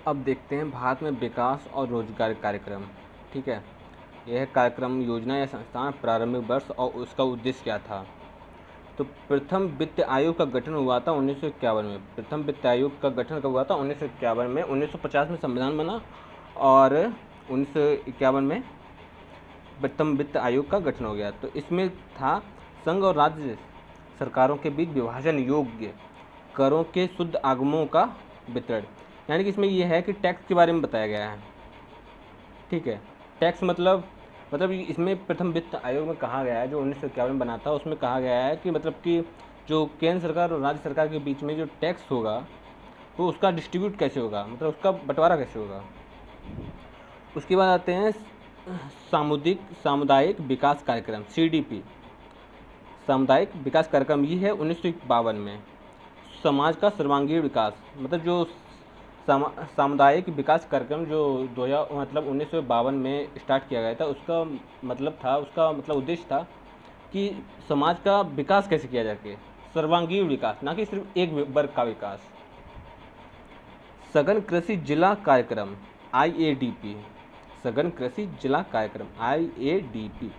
अब देखते हैं भारत में विकास और रोजगार कार्यक्रम। ठीक है, यह कार्यक्रम योजना या संस्थान प्रारंभिक वर्ष और उसका उद्देश्य क्या था। तो प्रथम वित्त आयोग का गठन हुआ था 1951 में। प्रथम वित्त आयोग का गठन कब हुआ था? 1951 में। 1950 में संविधान बना और 1951 में प्रथम वित्त आयोग का गठन हो गया। तो इसमें था संघ और राज्य सरकारों के बीच विभाजन योग्य करों के शुद्ध आगमों का वितरण, यानी कि इसमें यह है कि टैक्स के बारे में बताया गया है। ठीक है, टैक्स मतलब इसमें प्रथम वित्त आयोग में कहा गया है, जो 1951 में बना था, उसमें कहा गया है कि मतलब कि जो केंद्र सरकार और राज्य सरकार के बीच में जो टैक्स होगा वो उसका डिस्ट्रीब्यूट कैसे होगा, मतलब उसका बंटवारा कैसे होगा। उसके बाद आते हैं सामुदायिक विकास कार्यक्रम CDP। सामुदायिक विकास कार्यक्रम ये है 1952 में। समाज का सर्वांगीण विकास, मतलब जो सामुदायिक विकास कार्यक्रम जो 1952 में स्टार्ट किया गया था, उसका मतलब उद्देश्य था कि समाज का विकास कैसे किया जाए, सर्वांगीण विकास, ना कि सिर्फ एक वर्ग का विकास। सघन कृषि जिला कार्यक्रम IADP, सघन कृषि जिला कार्यक्रम IADP,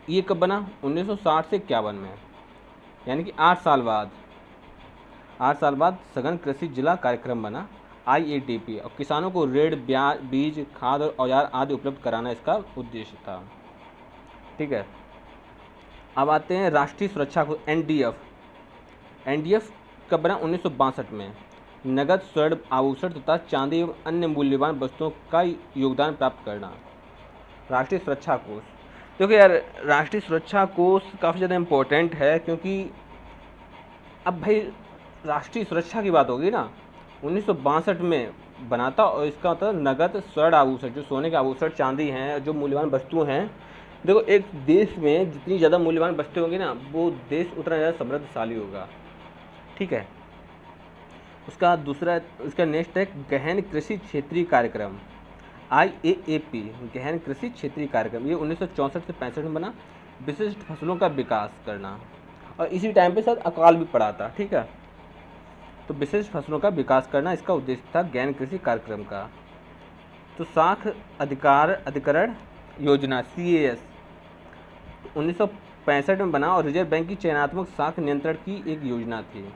ये कब बना? 1960 से 51 में, यानी कि 8 साल बाद सघन कृषि जिला कार्यक्रम बना IADP, और किसानों को ऋण, बीज, खाद और औजार आदि उपलब्ध कराना इसका उद्देश्य था। ठीक है, अब आते हैं राष्ट्रीय सुरक्षा को NDF कब बना? 1962 में। नगद, स्वर्ण, आभूषण तथा चांदी एवं अन्य मूल्यवान वस्तुओं का योगदान प्राप्त करना। राष्ट्रीय सुरक्षा कोष, क्योंकि यार राष्ट्रीय सुरक्षा कोष काफ़ी ज़्यादा इम्पोर्टेंट है, क्योंकि अब भाई राष्ट्रीय सुरक्षा की बात होगी ना, 1962 में बना था, और इसका मतलब नगद, स्वर्ण, आभूषण, जो सोने के आभूषण, चांदी हैं, जो मूल्यवान वस्तुएं हैं। देखो, एक देश में जितनी ज़्यादा मूल्यवान वस्तुएं होंगी ना, वो देश उतना ज़्यादा समृद्धशाली होगा। ठीक है, उसका नेक्स्ट है गहन कृषि क्षेत्रीय कार्यक्रम IAAP, गहन कृषि क्षेत्रीय कार्यक्रम। ये 1964 से 65 में बना। विशिष्ट फसलों का विकास करना, और इसी टाइम पे शायद अकाल भी पड़ा था। ठीक है, तो विशिष्ट फसलों का विकास करना इसका उद्देश्य था गहन कृषि कार्यक्रम का। तो साख अधिकरण योजना CAS 1965 में बना, और रिजर्व बैंक की चयनात्मक साख नियंत्रण की एक योजना थी।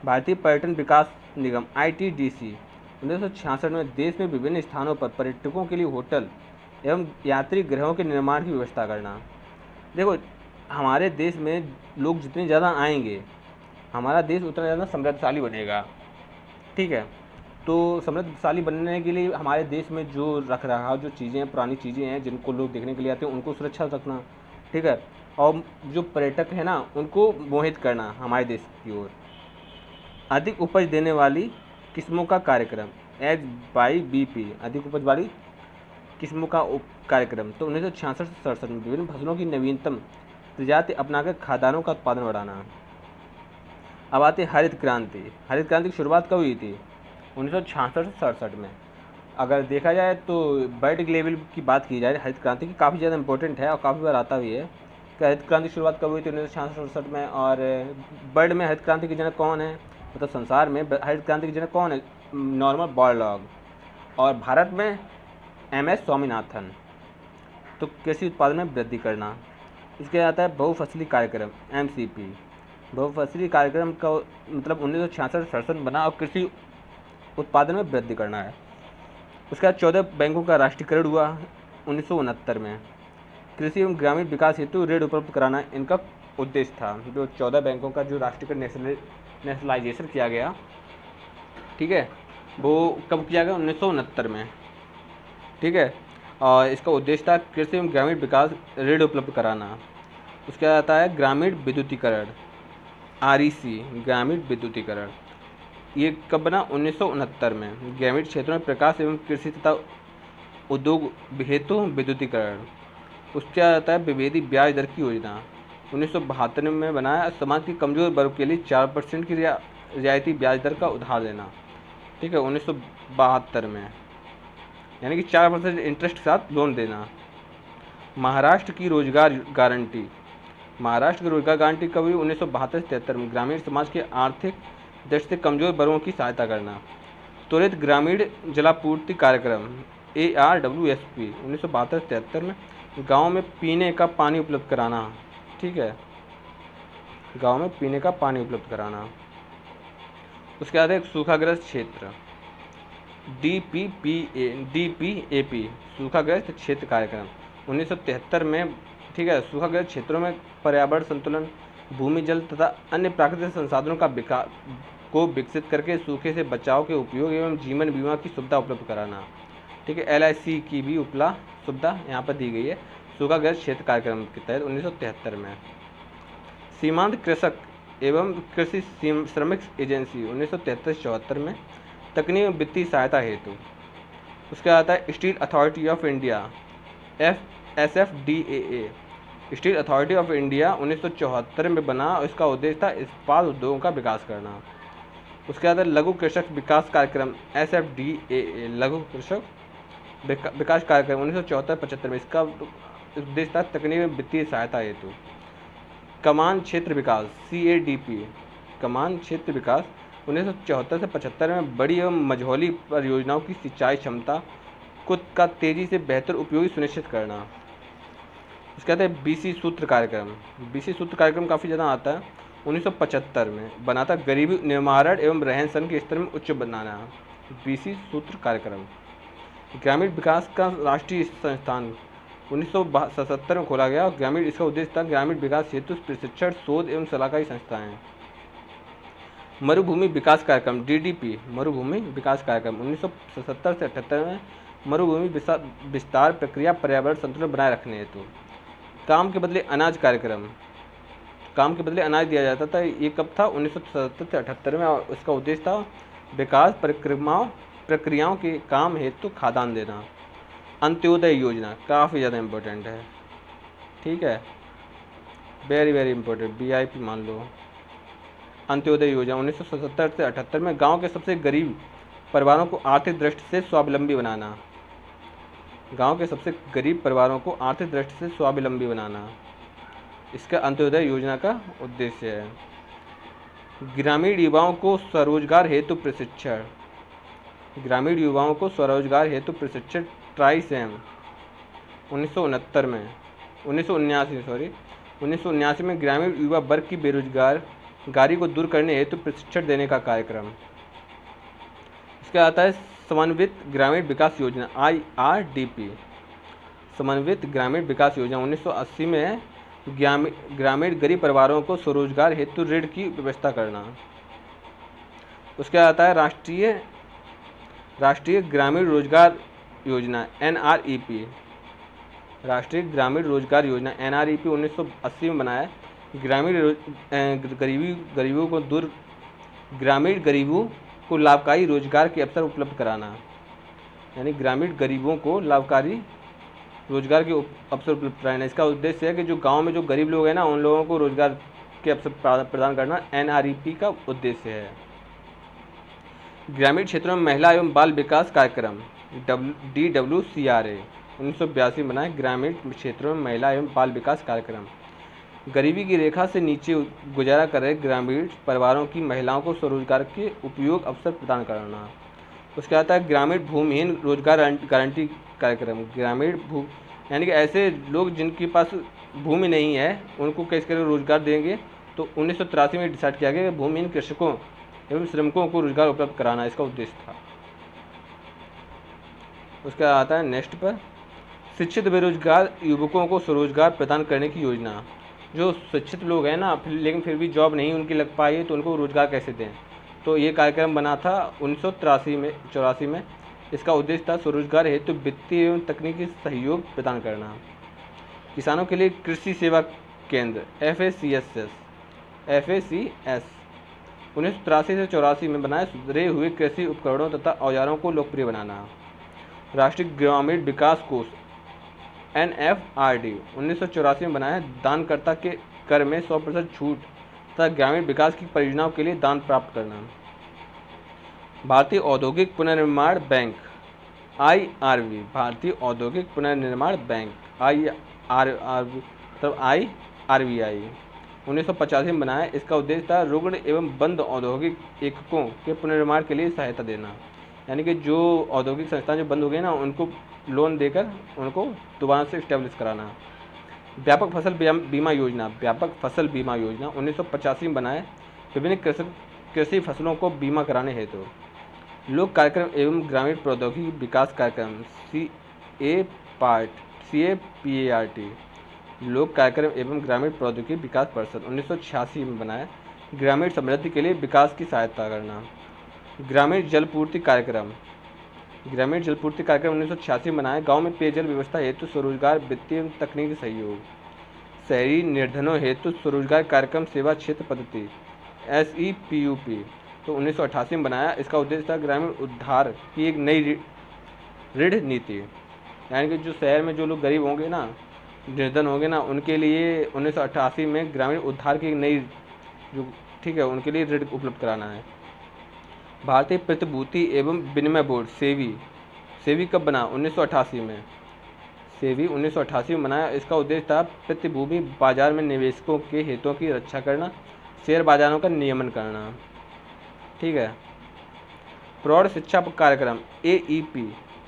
भारतीय पर्यटन विकास निगम ITDC 1966 में देश में विभिन्न स्थानों पर पर्यटकों के लिए होटल एवं यात्री गृहों के निर्माण की व्यवस्था करना। देखो, हमारे देश में लोग जितने ज़्यादा आएंगे, हमारा देश उतना ज़्यादा समृद्धशाली बनेगा। ठीक है, तो समृद्धशाली बनने के लिए हमारे देश में जो रख रखाव, जो चीज़ें हैं, पुरानी चीज़ें हैं जिनको लोग देखने के लिए आते हैं, उनको सुरक्षित रखना। ठीक है, और जो पर्यटक हैं ना, उनको मोहित करना हमारे देश की ओर। अधिक उपज देने वाली किस्मों का कार्यक्रम HYBP, अधिक उपज वाली किस्मों का कार्यक्रम। तो 1966 से 67 में विभिन्न फसलों की नवीनतम प्रजाति अपनाकर खाद्यान्नों का उत्पादन बढ़ाना। अब आती है हरित क्रांति। हरित क्रांति की शुरुआत कब हुई थी? 1966 से 67 में। अगर देखा जाए तो वर्ल्ड लेवल की बात की जाए, हरित क्रांति की काफ़ी ज़्यादा इंपॉर्टेंट है और काफ़ी बार आता भी है कि हरित क्रांति की शुरुआत कब हुई थी? 1966 में। और वर्ल्ड में हरित क्रांति के जनक कौन है, मतलब संसार में हरित क्रांति के जनक कौन है? Norman Borlaug. और भारत में MS स्वामीनाथन। तो कृषि उत्पादन में वृद्धि करना। इसके आता है बहुफसली कार्यक्रम MCP। बहुफसली कार्यक्रम का मतलब 1966 से 67 में बना, और कृषि उत्पादन में वृद्धि करना है। उसके बाद 14 बैंकों का राष्ट्रीयकरण हुआ 1969 में। कृषि एवं ग्रामीण विकास हेतु ऋण उपलब्ध कराना इनका उद्देश्य था। जो 14 बैंकों का जो राष्ट्रीयकरण, नेशनलाइजेशन किया गया, ठीक है, वो कब किया गया? 1969 में। ठीक है, और इसका उद्देश्य था कृषि एवं ग्रामीण विकास ऋण उपलब्ध कराना। उसके बाद आता है ग्रामीण विद्युतीकरण REC, ग्रामीण विद्युतीकरण। ये कब बना? 1969 में। ग्रामीण क्षेत्रों में प्रकाश एवं कृषि तथा उद्योग हेतु विद्युतीकरण। उसके बाद आता है विभेदी ब्याज दर की योजना, 1972 में बनाया। समाज के कमजोर वर्ग के लिए 4% की रियायती ब्याज दर का उधार देना। ठीक है, 1972 में, यानी कि 4% इंटरेस्ट के साथ लोन देना। महाराष्ट्र की रोजगार गारंटी। महाराष्ट्र की रोजगार गारंटी कब हुई? 1972 से 73 में। ग्रामीण समाज के आर्थिक दृष्टि से कमजोर वर्गों की सहायता करना। त्वरित ग्रामीण जलापूर्ति कार्यक्रम ARWSP 1972-73 में गांव में पीने का पानी उपलब्ध कराना। ठीक है, गांव में पीने का पानी उपलब्ध कराना। उसके बाद एक सूखाग्रस्त क्षेत्र DPAP सूखाग्रस्त क्षेत्र कार्यक्रम 1973 में। ठीक है, सूखाग्रस्त क्षेत्रों में पर्यावरण संतुलन, भूमि जल तथा अन्य प्राकृतिक संसाधनों का को विकसित करके सूखे से बचाव के उपयोग एवं जीवन बीमा की सुविधा उपलब्ध कराना। ठीक है, LIC की भी सुविधा यहाँ पर दी गई है सूखाग्रस्त क्षेत्र कार्यक्रम के तहत 1973 में। सीमांत कृषक एवं कृषि श्रमिक एजेंसी 1973-74 में तकनीकी वित्तीय सहायता हेतु। उसके आता है steel authority of India SFDAA। Steel authority of India 1974 में बना और इसका उद्देश्य था इस्पात उद्योगों का विकास करना। उसके बाद लघु कृषक विकास कार्यक्रम SFDAA लघु कृषक विकास कार्यक्रम 1974-75 में। इसका उद्देश्य था तकनीकी वित्तीय सहायता हेतु। कमान क्षेत्र विकास CADP कमान क्षेत्र विकास 1974 से 75 में बड़ी एवं मझौली परियोजनाओं की सिंचाई क्षमता का तेजी से बेहतर उपयोग सुनिश्चित करना। उसके बाद है BC सूत्र कार्यक्रम। BC सूत्र कार्यक्रम काफ़ी ज़्यादा आता है 1975 में बना था, गरीबी निवारण एवं रहन सहन के स्तर में उच्च बनाना। BC सूत्र कार्यक्रम। ग्रामीण विकास का राष्ट्रीय संस्थान 1977 में खोला गया और ग्रामीण इसका उद्देश्य था ग्रामीण विकास हेतु प्रशिक्षण, शोध एवं सलाहकारी संस्थाएं। मरुभूमि विकास कार्यक्रम DDP मरुभूमि विकास कार्यक्रम 1977 से 78 में मरुभूमि विस्तार प्रक्रिया पर्यावरण संतुलन बनाए रखने हेतु। काम के बदले अनाज कार्यक्रम। काम के बदले अनाज दिया जाता था। ये कब था? 1977 से 78 में और इसका उद्देश्य था विकास प्रक्रियाओं के काम हेतु खाद्यान्न देना। अंत्योदय योजना काफ़ी ज़्यादा इम्पोर्टेंट है। ठीक है, वेरी वेरी इंपॉर्टेंट, VIP मान लो। अंत्योदय योजना 1977 से 78 में गांव के सबसे गरीब परिवारों को आर्थिक दृष्टि से स्वावलंबी बनाना। गांव के सबसे गरीब परिवारों को आर्थिक दृष्टि से स्वावलंबी बनाना इसका अंत्योदय योजना का उद्देश्य है। ग्रामीण युवाओं को स्वरोजगार हेतु प्रशिक्षण। ग्रामीण युवाओं को स्वरोजगार हेतु प्रशिक्षण ट्राइसेम 1979 में ग्रामीण युवा वर्ग की बेरोजगारी को दूर करने हेतु प्रशिक्षण देने का कार्यक्रम। इसका आता है समन्वित ग्रामीण विकास योजना IRDP। समन्वित ग्रामीण विकास योजना 1980 में ग्रामीण गरीब परिवारों को स्वरोजगार हेतु ऋण की व्यवस्था करना। उसके आता है राष्ट्रीय ग्रामीण रोजगार योजना NREP। राष्ट्रीय ग्रामीण रोजगार योजना NREP 1980 में बनाया। ग्रामीण गरीबों को लाभकारी रोजगार के अवसर उपलब्ध कराना, यानी ग्रामीण गरीबों को लाभकारी रोजगार के अवसर उपलब्ध कराना। इसका उद्देश्य है कि जो गांव में जो गरीब लोग हैं ना, उन लोगों को रोजगार के अवसर प्रदान करना NREP का उद्देश्य है। ग्रामीण क्षेत्रों में महिला एवं बाल विकास कार्यक्रम DWCRA 1982 बनाए। ग्रामीण क्षेत्रों में महिला एवं बाल विकास कार्यक्रम। गरीबी की रेखा से नीचे गुजारा कर रहे ग्रामीण परिवारों की महिलाओं को स्वरोजगार के उपयोग अवसर प्रदान करना। उसके आता है ग्रामीण भूमिहीन रोजगार गारंटी कार्यक्रम। ग्रामीण यानी कि ऐसे लोग जिनके पास भूमि नहीं है उनको कैसे कर रोजगार देंगे, तो 1983 में डिसाइड किया गया कि भूमिहीन कृषकों एवं श्रमिकों को रोजगार उपलब्ध कराना इसका उद्देश्य था। उसका आता है नेक्स्ट पर शिक्षित बेरोजगार युवकों को स्वरोजगार प्रदान करने की योजना। जो शिक्षित लोग हैं ना लेकिन फिर भी जॉब नहीं उनकी लग पाई है, तो उनको रोजगार कैसे दें, तो ये कार्यक्रम बना था 1984 में। इसका उद्देश्य था स्वरोजगार हेतु वित्तीय एवं तकनीकी सहयोग प्रदान करना। किसानों के लिए कृषि सेवा केंद्र FACS 1983 से 84 में बनाए। सुधरे हुए कृषि उपकरणों तथा औजारों को लोकप्रिय बनाना। राष्ट्रीय ग्रामीण विकास कोष NFRD 1984 में बनाया। दानकर्ता के कर में 100% छूट तथा ग्रामीण विकास की परियोजनाओं के लिए दान प्राप्त करना। भारतीय औद्योगिक पुनर्निर्माण बैंक IRB भारतीय औद्योगिक पुनर्निर्माण बैंक IRBI 1985 में बनाया। इसका उद्देश्य था रुग्ण एवं बंद औद्योगिक एककों के पुनर्निर्माण के लिए सहायता देना। यानी कि जो औद्योगिक संस्थान जो बंद हो गए ना, उनको लोन देकर उनको दोबारा से इस्टेब्लिश कराना। व्यापक फसल बीमा योजना, व्यापक फसल बीमा योजना 1985 में बनाए विभिन्न कृषि फसलों को बीमा कराने हेतु। लोक कार्यक्रम एवं ग्रामीण प्रौद्योगिकी विकास कार्यक्रम CAPART, लोक कार्यक्रम एवं ग्रामीण प्रौद्योगिकी विकास परिषद 1986 में बनाया ग्रामीण समृद्धि के लिए विकास की सहायता करना। ग्रामीण जलपूर्ति कार्यक्रम 1986 में बनाया गाँव में पेयजल व्यवस्था हेतु स्वरोजगार वित्तीय एवं तकनीकी सहयोग। शहरी निर्धनों हेतु स्वरोजगार कार्यक्रम सेवा क्षेत्र पद्धति SEPUP तो 1988 में बनाया। इसका उद्देश्य था ग्रामीण उद्धार की एक नई ऋण नीति, यानी कि जो शहर में जो लोग गरीब होंगे ना, निर्धन होंगे ना, उनके लिए 1988 में ग्रामीण उद्धार की एक नई जो ठीक है उनके लिए ऋण उपलब्ध कराना है। भारतीय प्रतिभूति एवं विनिमय बोर्ड सेवी कब बना? 1988 में। सेवी 1988 में बनाया। इसका उद्देश्य था प्रतिभूति बाजार में निवेशकों के हितों की रक्षा करना, शेयर बाजारों का नियमन करना। ठीक है। प्रौढ़ शिक्षा कार्यक्रम AEP,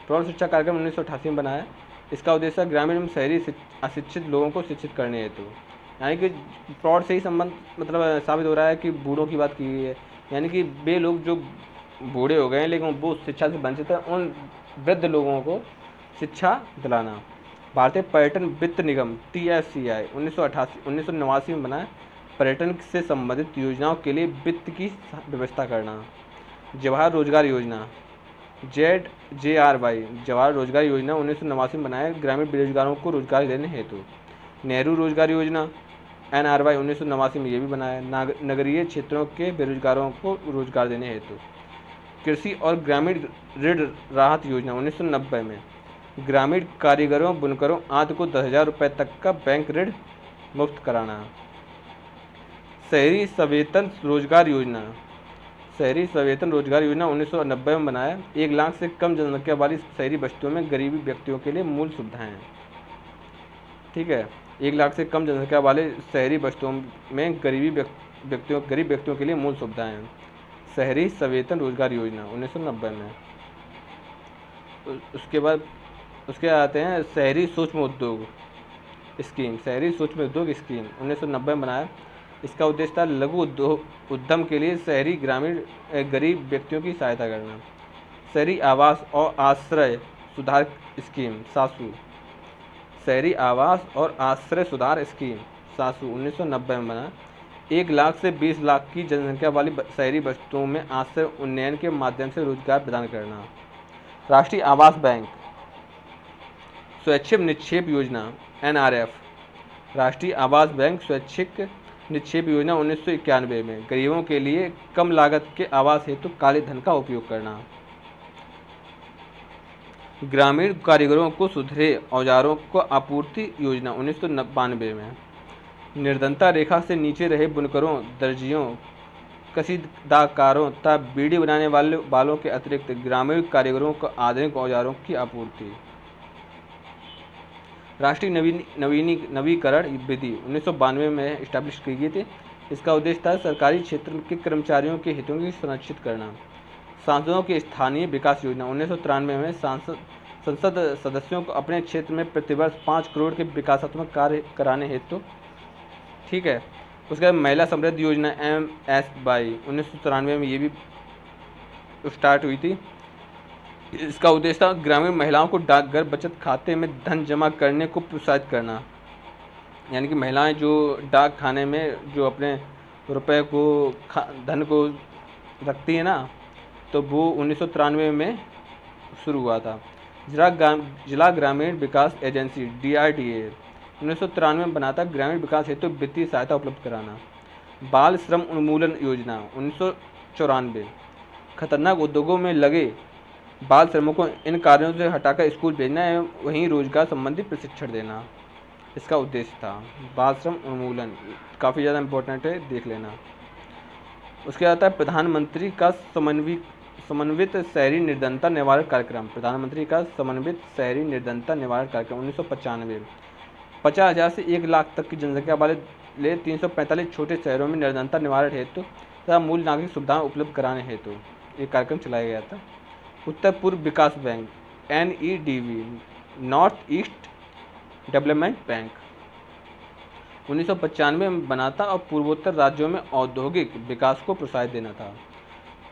प्रौढ़ शिक्षा कार्यक्रम 1988 में बनाया। इसका उद्देश्य ग्रामीण एवं शहरी अशिक्षित लोगों को शिक्षित करने हेतु, यानी कि प्रौढ़ से ही संबंध मतलब साबित हो रहा है कि बूढ़ों की बात की गई है, यानी कि वे लोग जो बूढ़े हो गए हैं लेकिन वो शिक्षा से वंचित हैं, उन वृद्ध लोगों को शिक्षा दिलाना। भारतीय पर्यटन वित्त निगम TFCI 1989 में बनाया। पर्यटन से संबंधित योजनाओं के लिए वित्त की व्यवस्था करना। जवाहर रोजगार योजना JRY, जवाहर रोजगार योजना 1989 में बनाया ग्रामीण बेरोजगारों को रोजगार देने हेतु। नेहरू रोजगार योजना NRY 1989 में ये भी बनाया नगरीय क्षेत्रों के बेरोजगारों को रोजगार देने हेतु। कृषि और ग्रामीण ऋण राहत योजना 1990 में ग्रामीण कारीगरों बुनकरों आदि को 10,000 रुपये तक का बैंक ऋण मुफ्त कराना। शहरी सवेतन रोजगार योजना 1990 में बनाया। 1 लाख से कम जनसंख्या वाली शहरी बस्तियों में गरीबी व्यक्तियों के लिए मूल सुविधाएं। ठीक है, 1 लाख से कम जनसंख्या वाले शहरी बस्तियों में गरीब व्यक्तियों के लिए मूल सुविधाएं। शहरी सवेतन रोजगार योजना 1990 में। उसके आते हैं शहरी सूक्ष्म उद्योग स्कीम 1990 में बनाया। इसका उद्देश्य था लघु उद्यम के लिए शहरी ग्रामीण गरीब व्यक्तियों की सहायता करना। शहरी आवास और आश्रय सुधार स्कीम SASU, शहरी आवास और आश्रय सुधार स्कीम SASU 1990 में बना। 1 लाख से 20 लाख की जनसंख्या वाली शहरी बस्तियों में आश्रय उन्नयन के माध्यम से रोजगार प्रदान करना। राष्ट्रीय आवास बैंक स्वैच्छिक निक्षेप योजना NRF, राष्ट्रीय आवास बैंक स्वैच्छिक निक्षेप योजना 1991 में गरीबों के लिए कम लागत के आवास हेतु काले धन का उपयोग करना। ग्रामीण कारीगरों को सुधरे औजारों को आपूर्ति योजना 1992 में। निर्धनता रेखा से नीचे रहे बुनकरों, दर्जियों, कसीदाकारों तथा बीड़ी बनाने वालों के अतिरिक्त ग्रामीण कारीगरों को आधुनिक औजारों की आपूर्ति। राष्ट्रीय नवीकरण विधि 1992 में इस्टेब्लिश की गई थी। इसका उद्देश्य था सरकारी क्षेत्र के कर्मचारियों के हितों की सुनिश्चित करना। सांसदों की स्थानीय विकास योजना 1993 में संसद सदस्यों को अपने क्षेत्र में प्रतिवर्ष 5 करोड़ के विकासात्मक कार्य कराने हेतु। ठीक है। उसके बाद महिला समृद्धि योजना MSY 1993 में ये भी स्टार्ट हुई थी। इसका उद्देश्य था ग्रामीण महिलाओं को डाकघर बचत खाते में धन जमा करने को प्रोत्साहित करना, यानी कि महिलाएं जो डाक खाने में जो अपने रुपए को धन को रखती है ना, तो वो 1993 में शुरू हुआ था। जिला ग्रामीण विकास एजेंसी DRDA 1993 में बनाता ग्रामीण विकास हेतु वित्तीय सहायता उपलब्ध कराना। बाल श्रम उन्मूलन योजना 1994 खतरनाक उद्योगों में लगे बाल श्रमों को इन कार्यों से हटाकर स्कूल भेजना एवं वहीं रोजगार संबंधी प्रशिक्षण देना इसका उद्देश्य था। बाल श्रम उन्मूलन काफ़ी ज़्यादा इम्पोर्टेंट है, देख लेना। उसके आता है प्रधानमंत्री का समन्वित शहरी निर्धनता निवारण कार्यक्रम। प्रधानमंत्री का समन्वित शहरी निर्धनता निवारण कार्यक्रम 1995 50,000 से 1 लाख तक की जनसंख्या वाले 345 छोटे शहरों में निर्धनता निवारण हेतु तथा मूल नागरिक सुविधाएं उपलब्ध कराने हेतु एक कार्यक्रम चलाया गया था। उत्तर पूर्व विकास bank NEDB, north east development bank 1995 में बना था और पूर्वोत्तर राज्यों में औद्योगिक विकास को प्रोत्साहित देना था।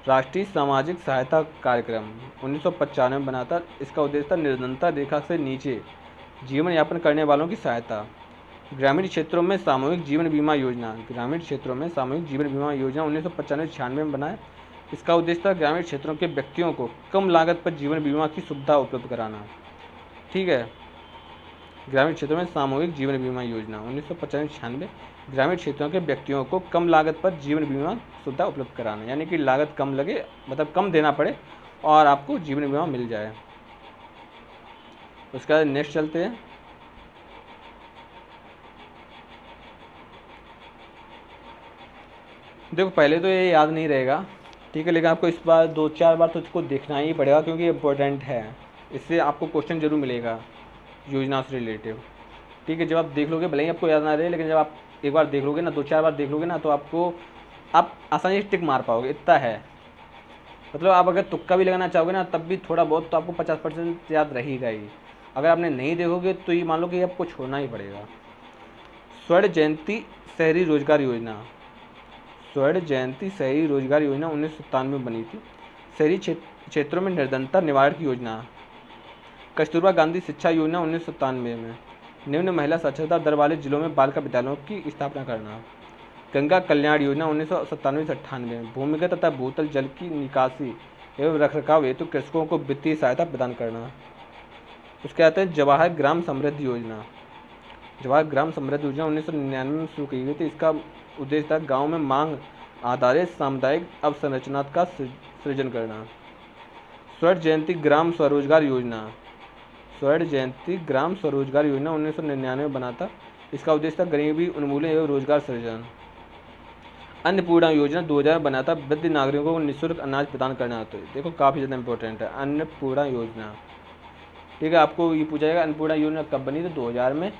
राष्ट्रीय सामाजिक सहायता कार्यक्रम 1995 में बना था। इसका उद्देश्य था निर्धनता रेखा से नीचे जीवन यापन करने वालों की सहायता। ग्रामीण क्षेत्रों में सामूहिक जीवन बीमा योजना 1995-96 में बनाया। इसका उद्देश्य था ग्रामीण क्षेत्रों के व्यक्तियों को कम लागत पर जीवन बीमा की सुविधा उपलब्ध कराना। ठीक है, ग्रामीण क्षेत्रों में सामूहिक जीवन बीमा योजना 1995-96 ग्रामीण क्षेत्रों के व्यक्तियों को कम लागत पर जीवन बीमा सुविधा उपलब्ध कराना, यानी कि लागत कम लगे, मतलब कम देना पड़े और आपको जीवन बीमा मिल जाए। उसके बाद नेक्स्ट चलते हैं। देखो पहले तो ये याद नहीं रहेगा, ठीक है, लेकिन आपको इस बार 2-4 बार तो इसको देखना ही पड़ेगा क्योंकि इम्पोर्टेंट है। इससे आपको क्वेश्चन जरूर मिलेगा योजना से रिलेटिव। ठीक है, जब आप देख लोगे, भले ही आपको याद ना रहे, लेकिन जब आप एक बार देख लोगे ना, 2-4 बार देख लोगे ना, तो आप आसानी से टिक मार पाओगे, इतना है। मतलब आप अगर तुक्का भी लगाना चाहोगे ना, तब भी थोड़ा बहुत तो आपको 50% याद रहेगा ही। अगर आपने नहीं देखोगे तो ये मान लो कि आपको छोड़ना ही पड़ेगा। स्वर्ण जयंती शहरी रोजगार योजना 1997 में बनी थी। शहरी क्षेत्रों में निर्धनता निवारण की योजना। कस्तूरबा गांधी शिक्षा योजना 1997 में। निम्न महिला साक्षरता दर वाले जिलों में बालिका विद्यालयों की स्थापना करना। गंगा कल्याण योजना 1997-98 में। भूमिगत तथा भूतल जल की निकासी एवं रखरखाव हेतु कृषकों को वित्तीय सहायता प्रदान करना। उसके आते हैं जवाहर ग्राम समृद्धि योजना। जवाहर ग्राम समृद्धि योजना 1999 में शुरू की गई थी। इसका उद्देश्य था गाँव में मांग आधारित सामुदायिक अवसंरचना का सृजन करना। स्वर्ण जयंती ग्राम स्वरोजगार योजना 1999 में बना था। इसका उद्देश्य था गरीबी उन्मूलन एवं रोजगार सृजन। अन्नपूर्णा योजना 2000 में बना था। वृद्ध नागरिकों को निःशुल्क अनाज प्रदान करना। तो देखो काफ़ी ज़्यादा इंपॉर्टेंट है अन्नपूर्णा योजना। ठीक है, आपको ये पूछा जाएगा अन्नपूर्णा योजना कब बनी? तो 2000 में,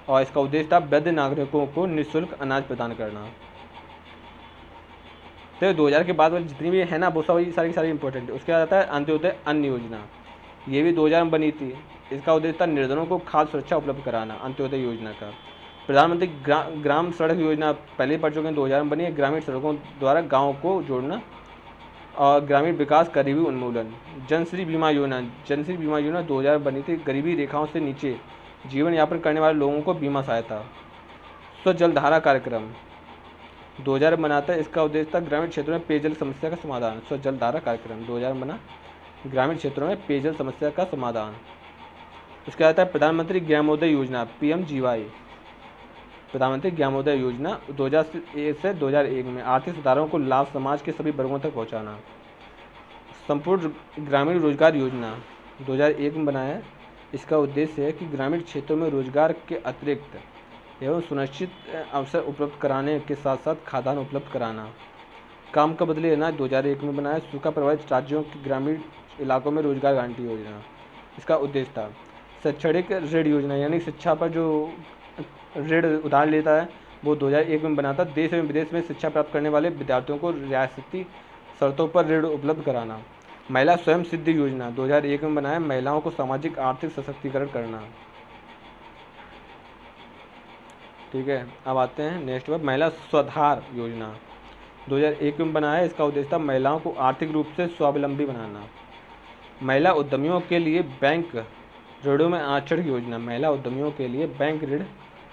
और इसका उद्देश्य था वृद्ध नागरिकों को निःशुल्क अनाज प्रदान करना। तो 2000 के बाद वाली जितनी भी है ना, वो सारी इंपॉर्टेंट है। उसके बाद आता है अंत्योदय अन्न योजना। ये भी 2000 में बनी थी। इसका उद्देश्य था निर्धनों को खाद्य सुरक्षा उपलब्ध कराना। अंत्योदय योजना का प्रधानमंत्री ग्राम सड़क योजना पहले पढ़ चुके हैं, 2000 में बनी है। ग्रामीण सड़कों द्वारा गाँव को जोड़ना और ग्रामीण विकास, गरीबी उन्मूलन। जनश्री बीमा योजना 2000 में बनी थी। गरीबी रेखाओं से नीचे जीवन यापन करने वाले लोगों को बीमा सहायता। स्वजलधारा कार्यक्रम 2000 में बना था। इसका उद्देश्य था ग्रामीण क्षेत्रों में पेयजल समस्या का समाधान। स्वजलधारा कार्यक्रम 2000 में बना, ग्रामीण क्षेत्रों में पेयजल समस्या का समाधान। उसके आता है प्रधानमंत्री ग्रामोदय योजना PMGY। प्रधानमंत्री ग्रामोदय योजना 2001 से 2001 में आर्थिक सुधारों को लाभ समाज के सभी वर्गों तक पहुंचाना। संपूर्ण ग्रामीण रोजगार योजना 2001 में बनाया है। इसका उद्देश्य है कि ग्रामीण क्षेत्रों में रोजगार के अतिरिक्त एवं सुनिश्चित अवसर उपलब्ध कराने के साथ साथ खाद्यान्न उपलब्ध कराना। काम का बदले लेना 2001 में बनाया। सूखा प्रभावित राज्यों के ग्रामीण इलाकों में रोजगार गारंटी योजना। इसका उद्देश्य था शैक्षणिक ऋण योजना, यानी शिक्षा पर जो ऋण उधार लेता है वो 2001 में बना था। देश एवं विदेश में शिक्षा प्राप्त करने वाले विद्यार्थियों को रियायती शर्तों पर ऋण उपलब्ध कराना। महिला स्वयं सिद्धि योजना 2001 में बनाया। महिलाओं को सामाजिक आर्थिक सशक्तिकरण करना। ठीक है, अब आते हैं नेक्स्ट पर महिला स्वाधार योजना 2001 में बनाया है। इसका उद्देश्य था महिलाओं को आर्थिक रूप से स्वावलंबी बनाना। महिला उद्यमियों के लिए बैंक ऋणों में आरक्षण की योजना। महिला उद्यमियों के लिए बैंक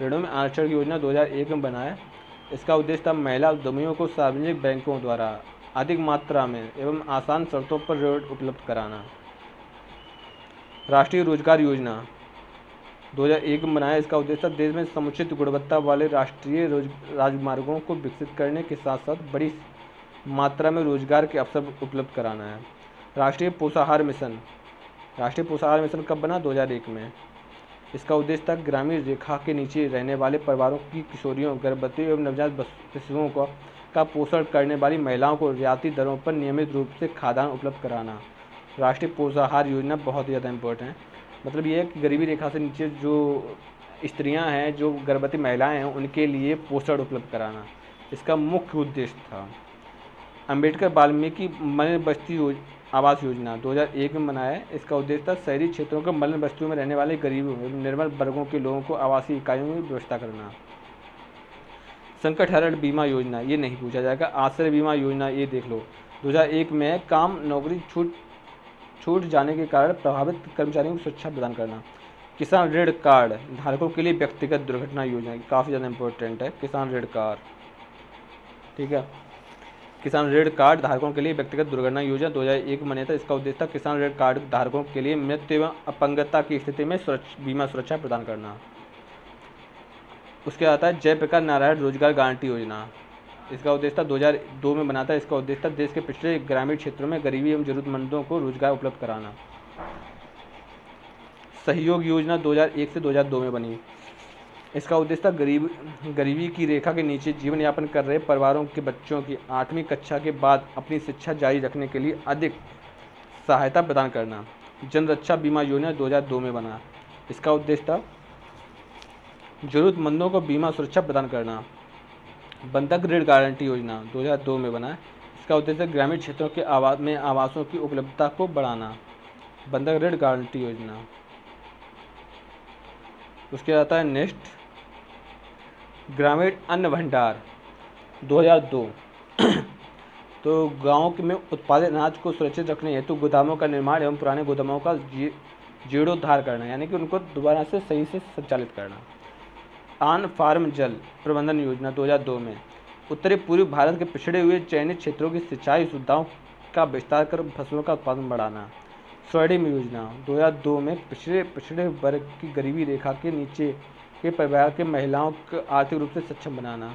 ऋणों में आरक्षण की योजना 2001 में बनाया। इसका उद्देश्य था महिला उद्यमियों को सार्वजनिक बैंकों द्वारा अधिक मात्रा में एवं आसान शर्तों पर ऋण उपलब्ध कराना। राष्ट्रीय रोजगार योजना 2001 में बनाया। इसका उद्देश्य देश में समुचित गुणवत्ता वाले राष्ट्रीय राजमार्गों को विकसित करने के साथ साथ बड़ी मात्रा में रोजगार के अवसर उपलब्ध कराना है। राष्ट्रीय पोषाहार मिशन कब बना? 2001 में। इसका उद्देश्य था ग्रामीण रेखा के नीचे रहने वाले परिवारों की किशोरियों, गर्भवती एवं नवजात शिशुओं का पोषण करने वाली महिलाओं को रियायती दरों पर नियमित रूप से खाद्यान्न उपलब्ध कराना। राष्ट्रीय पोषाहार योजना बहुत ज़्यादा इम्पोर्टेंट है। मतलब ये है कि गरीबी रेखा से नीचे जो स्त्रियां हैं, जो गर्भवती महिलाएं हैं, उनके लिए पोषण उपलब्ध कराना इसका मुख्य उद्देश्य था। अम्बेडकर वाल्मीकि मन बस्ती आवास योजना 2001 में बनाया है। इसका उद्देश्य था शहरी क्षेत्रों के मलिन बस्तियों में रहने वाले गरीबों एवं निर्बल वर्गों के लोगों को आवासीय इकाइयों में व्यवस्था करना। संकट हरण बीमा योजना, ये नहीं पूछा जाएगा। आश्रय बीमा योजना, ये देख लो 2001 में काम नौकरी छूट जाने के कारण प्रभावित कर्मचारियों को सुरक्षा प्रदान करना। किसान ऋण कार्ड धारकों के लिए व्यक्तिगत दुर्घटना योजना, काफ़ी ज़्यादा इंपॉर्टेंट है किसान ऋण कार्ड, ठीक है। किसान ऋण कार्ड धारकों के लिए व्यक्तिगत दुर्घटना योजना 2001 में बना था। इसका उद्देश्य था किसान ऋण कार्ड धारकों के लिए मृत्यु एवं अपंगता की स्थिति में बीमा सुरक्षा प्रदान करना। उसके आता है जयप्रकाश नारायण रोजगार गारंटी योजना। इसका उद्देश्य था 2002 में बना था। इसका उद्देश्य था देश के पिछड़े ग्रामीण क्षेत्रों में गरीबी एवं जरूरतमंदों को रोजगार उपलब्ध कराना। सहयोग योजना 2001 से 2002 में बनी। इसका उद्देश्य था गरीबी की रेखा के नीचे जीवन यापन कर रहे परिवारों के बच्चों की 8वीं कक्षा के बाद अपनी शिक्षा जारी रखने के लिए अधिक सहायता प्रदान करना। जन रक्षा बीमा योजना 2002 में बना। इसका उद्देश्य था जरूरतमंदों को बीमा सुरक्षा प्रदान करना। बंधक ऋण गारंटी योजना 2002 में बना। इसका उद्देश्य ग्रामीण क्षेत्रों के आवासों की उपलब्धता को बढ़ाना। बंधक ऋण गारंटी योजना। उसके आता है नेक्स्ट ग्रामीण अन्न भंडार 2002 तो गाँव में उत्पादित अनाज को सुरक्षित रखने हेतु गोदामों का निर्माण एवं पुराने गोदामों का जीर्णोद्धार करना, यानी कि उनको दोबारा से सही से संचालित करना। ऑन फार्म जल प्रबंधन योजना 2002 में उत्तरी पूर्वी भारत के पिछड़े हुए चयनित क्षेत्रों की सिंचाई सुविधाओं का विस्तार कर फसलों का उत्पादन बढ़ाना। स्वर्णिम योजना 2002 में पिछड़े वर्ग की गरीबी रेखा के नीचे के परिवार के महिलाओं को आर्थिक रूप से सक्षम बनाना।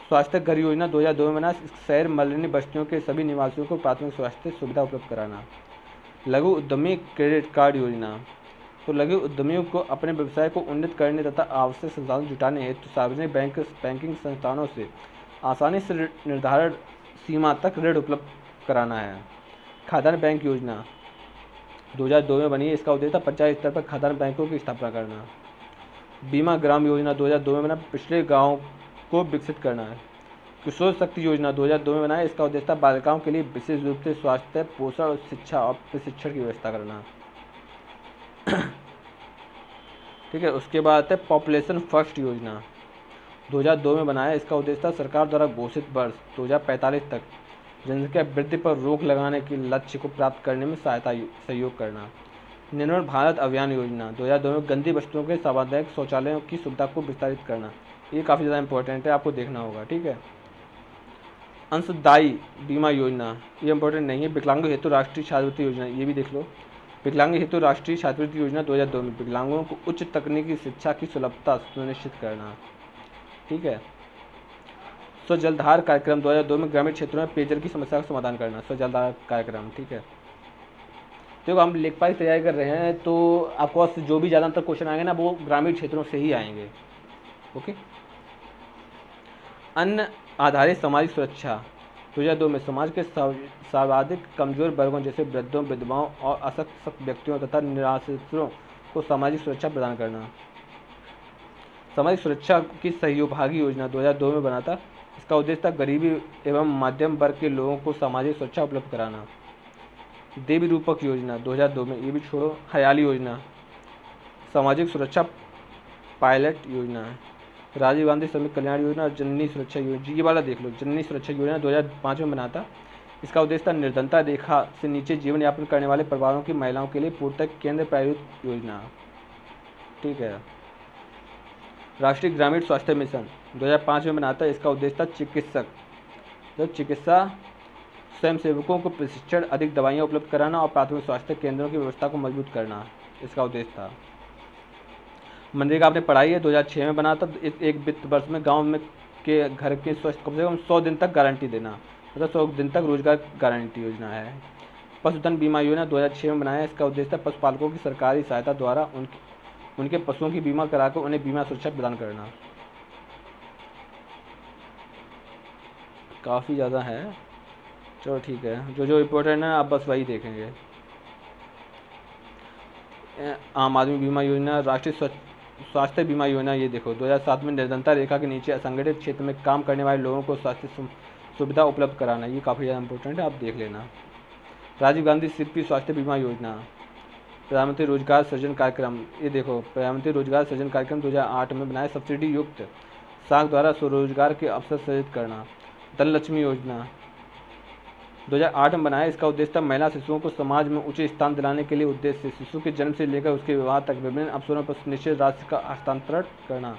स्वास्थ्य घर योजना 2002 में बना। शहर मलिनी बस्तियों के सभी निवासियों को प्राथमिक स्वास्थ्य सुविधा उपलब्ध कराना। लघु उद्यमी क्रेडिट कार्ड योजना, तो लघु उद्यमियों को अपने व्यवसाय को उन्नत करने तथा आवश्यक संसाधन जुटाने हेतु सार्वजनिक बैंकिंग संस्थानों से आसानी से निर्धारित सीमा तक ऋण उपलब्ध कराना है। खाद्यान्न बैंक योजना 2002 में बनी है। इसका उद्देश्य था पंचायत स्तर पर खाद्यान्न बैंकों की स्थापना करना। बीमा ग्राम योजना 2002 में बना। पिछड़े गाँव को विकसित करना है। किशोर शक्ति योजना 2002 में बना है। इसका उद्देश्य था बालिकाओं के लिए विशेष रूप से स्वास्थ्य, पोषण और शिक्षा और प्रशिक्षण की व्यवस्था करना। ठीक है। उसके बाद है पॉपुलेशन फर्स्ट योजना 2002 में बनाया। इसका उद्देश्य था सरकार द्वारा घोषित वर्ष 2045 तक जनसंख्या वृद्धि पर रोक लगाने के लक्ष्य को प्राप्त करने में सहयोग करना। निर्मल भारत अभियान योजना 2002 में गंदी वस्तुओं के सामुदायिक शौचालयों की सुविधा को विस्तारित करना। ये काफ़ी ज़्यादा इंपॉर्टेंट है, आपको देखना होगा, ठीक है। अंशदायी बीमा योजना, ये इंपॉर्टेंट नहीं है। विकलांगों हेतु राष्ट्रीय छात्रवृत्ति योजना, ये भी देख लो। विकलांग हेतु राष्ट्रीय छात्रवृत्ति योजना 2002 में विकलांगों को उच्च तकनीकी शिक्षा की सुलभता सुनिश्चित करना, ठीक है। स्वजलधार कार्यक्रम 2002 में ग्रामीण क्षेत्रों में पेयजल की समस्या का समाधान करना। स्वजलधार कार्यक्रम, ठीक है। देखो हम लेखपाल की तैयारी कर रहे हैं तो आपको जो भी ज़्यादातर क्वेश्चन आएंगे ना वो ग्रामीण क्षेत्रों से ही आएंगे, ओके। अन्न आधारित सामाजिक सुरक्षा 2002 में समाज के सर्वाधिक कमजोर वर्गों जैसे वृद्धों, विधवाओं और असक्षम व्यक्तियों तथा निराश्रितों को सामाजिक सुरक्षा प्रदान करना। सामाजिक सुरक्षा की सहयोगी योजना 2002 में बना था। इसका उद्देश्य था गरीबी एवं मध्यम वर्ग के लोगों को सामाजिक सुरक्षा उपलब्ध कराना। देवी रूपक योजना 2002 में, ये भी छोड़ो। हरियाली योजना, सामाजिक सुरक्षा पायलट योजना, राजीव गांधी श्रमिक कल्याण योजना और जननी सुरक्षा योजना, ये वाला देख लो। जननी सुरक्षा योजना 2005 में बना था। इसका उद्देश्य था निर्धनता रेखा से नीचे जीवन यापन करने वाले परिवारों की महिलाओं के लिए पूर्णतः केंद्र प्रायोजित योजना, ठीक है। राष्ट्रीय ग्रामीण स्वास्थ्य मिशन 2005 में बना था। इसका उद्देश्य था चिकित्सा स्वयंसेवकों को प्रशिक्षण, अधिक दवाइयाँ उपलब्ध कराना और प्राथमिक स्वास्थ्य केंद्रों की व्यवस्था को मजबूत करना, इसका उद्देश्य था। मनरेगा आपने पढ़ाई है, 2006 में बना था। एक वित्त वर्ष में गांव में के घर के स्वास्थ्य कम से कम 100 दिन तक गारंटी देना, मतलब 100 दिन तक रोजगार गारंटी योजना है। पशुधन बीमा योजना 2006 में बनाया है। इसका उद्देश्य था पशुपालकों की सरकारी सहायता द्वारा उनके पशुओं की बीमा कराकर उन्हें बीमा सुरक्षा प्रदान करना। काफ़ी ज़्यादा है, चलो ठीक है। जो इम्पोर्टेंट है आप बस वही देखेंगे। आम आदमी बीमा योजना, राष्ट्रीय स्वास्थ्य बीमा योजना, ये देखो 2007 में निर्धनता रेखा के नीचे असंगठित क्षेत्र में काम करने वाले लोगों को स्वास्थ्य सुविधा उपलब्ध कराना, ये काफ़ी ज़्यादा इंपॉर्टेंट है, आप देख लेना। राजीव गांधी शिल्पी स्वास्थ्य बीमा योजना, प्रधानमंत्री रोजगार सृजन कार्यक्रम, ये देखो प्रधानमंत्री रोजगार सृजन कार्यक्रम 2008 में बनाया, सब्सिडी युक्त साख द्वारा स्वरोजगार के अवसर सृजित करना। धनलक्ष्मी योजना 2008 में बनाया, इसका उद्देश्य था महिला शिशुओं को समाज में उचित स्थान दिलाने के लिए उद्देश्य से शिशु के जन्म से लेकर उसके विवाह तक विभिन्न अवसरों पर निश्चित राशि का हस्तांतरण करना।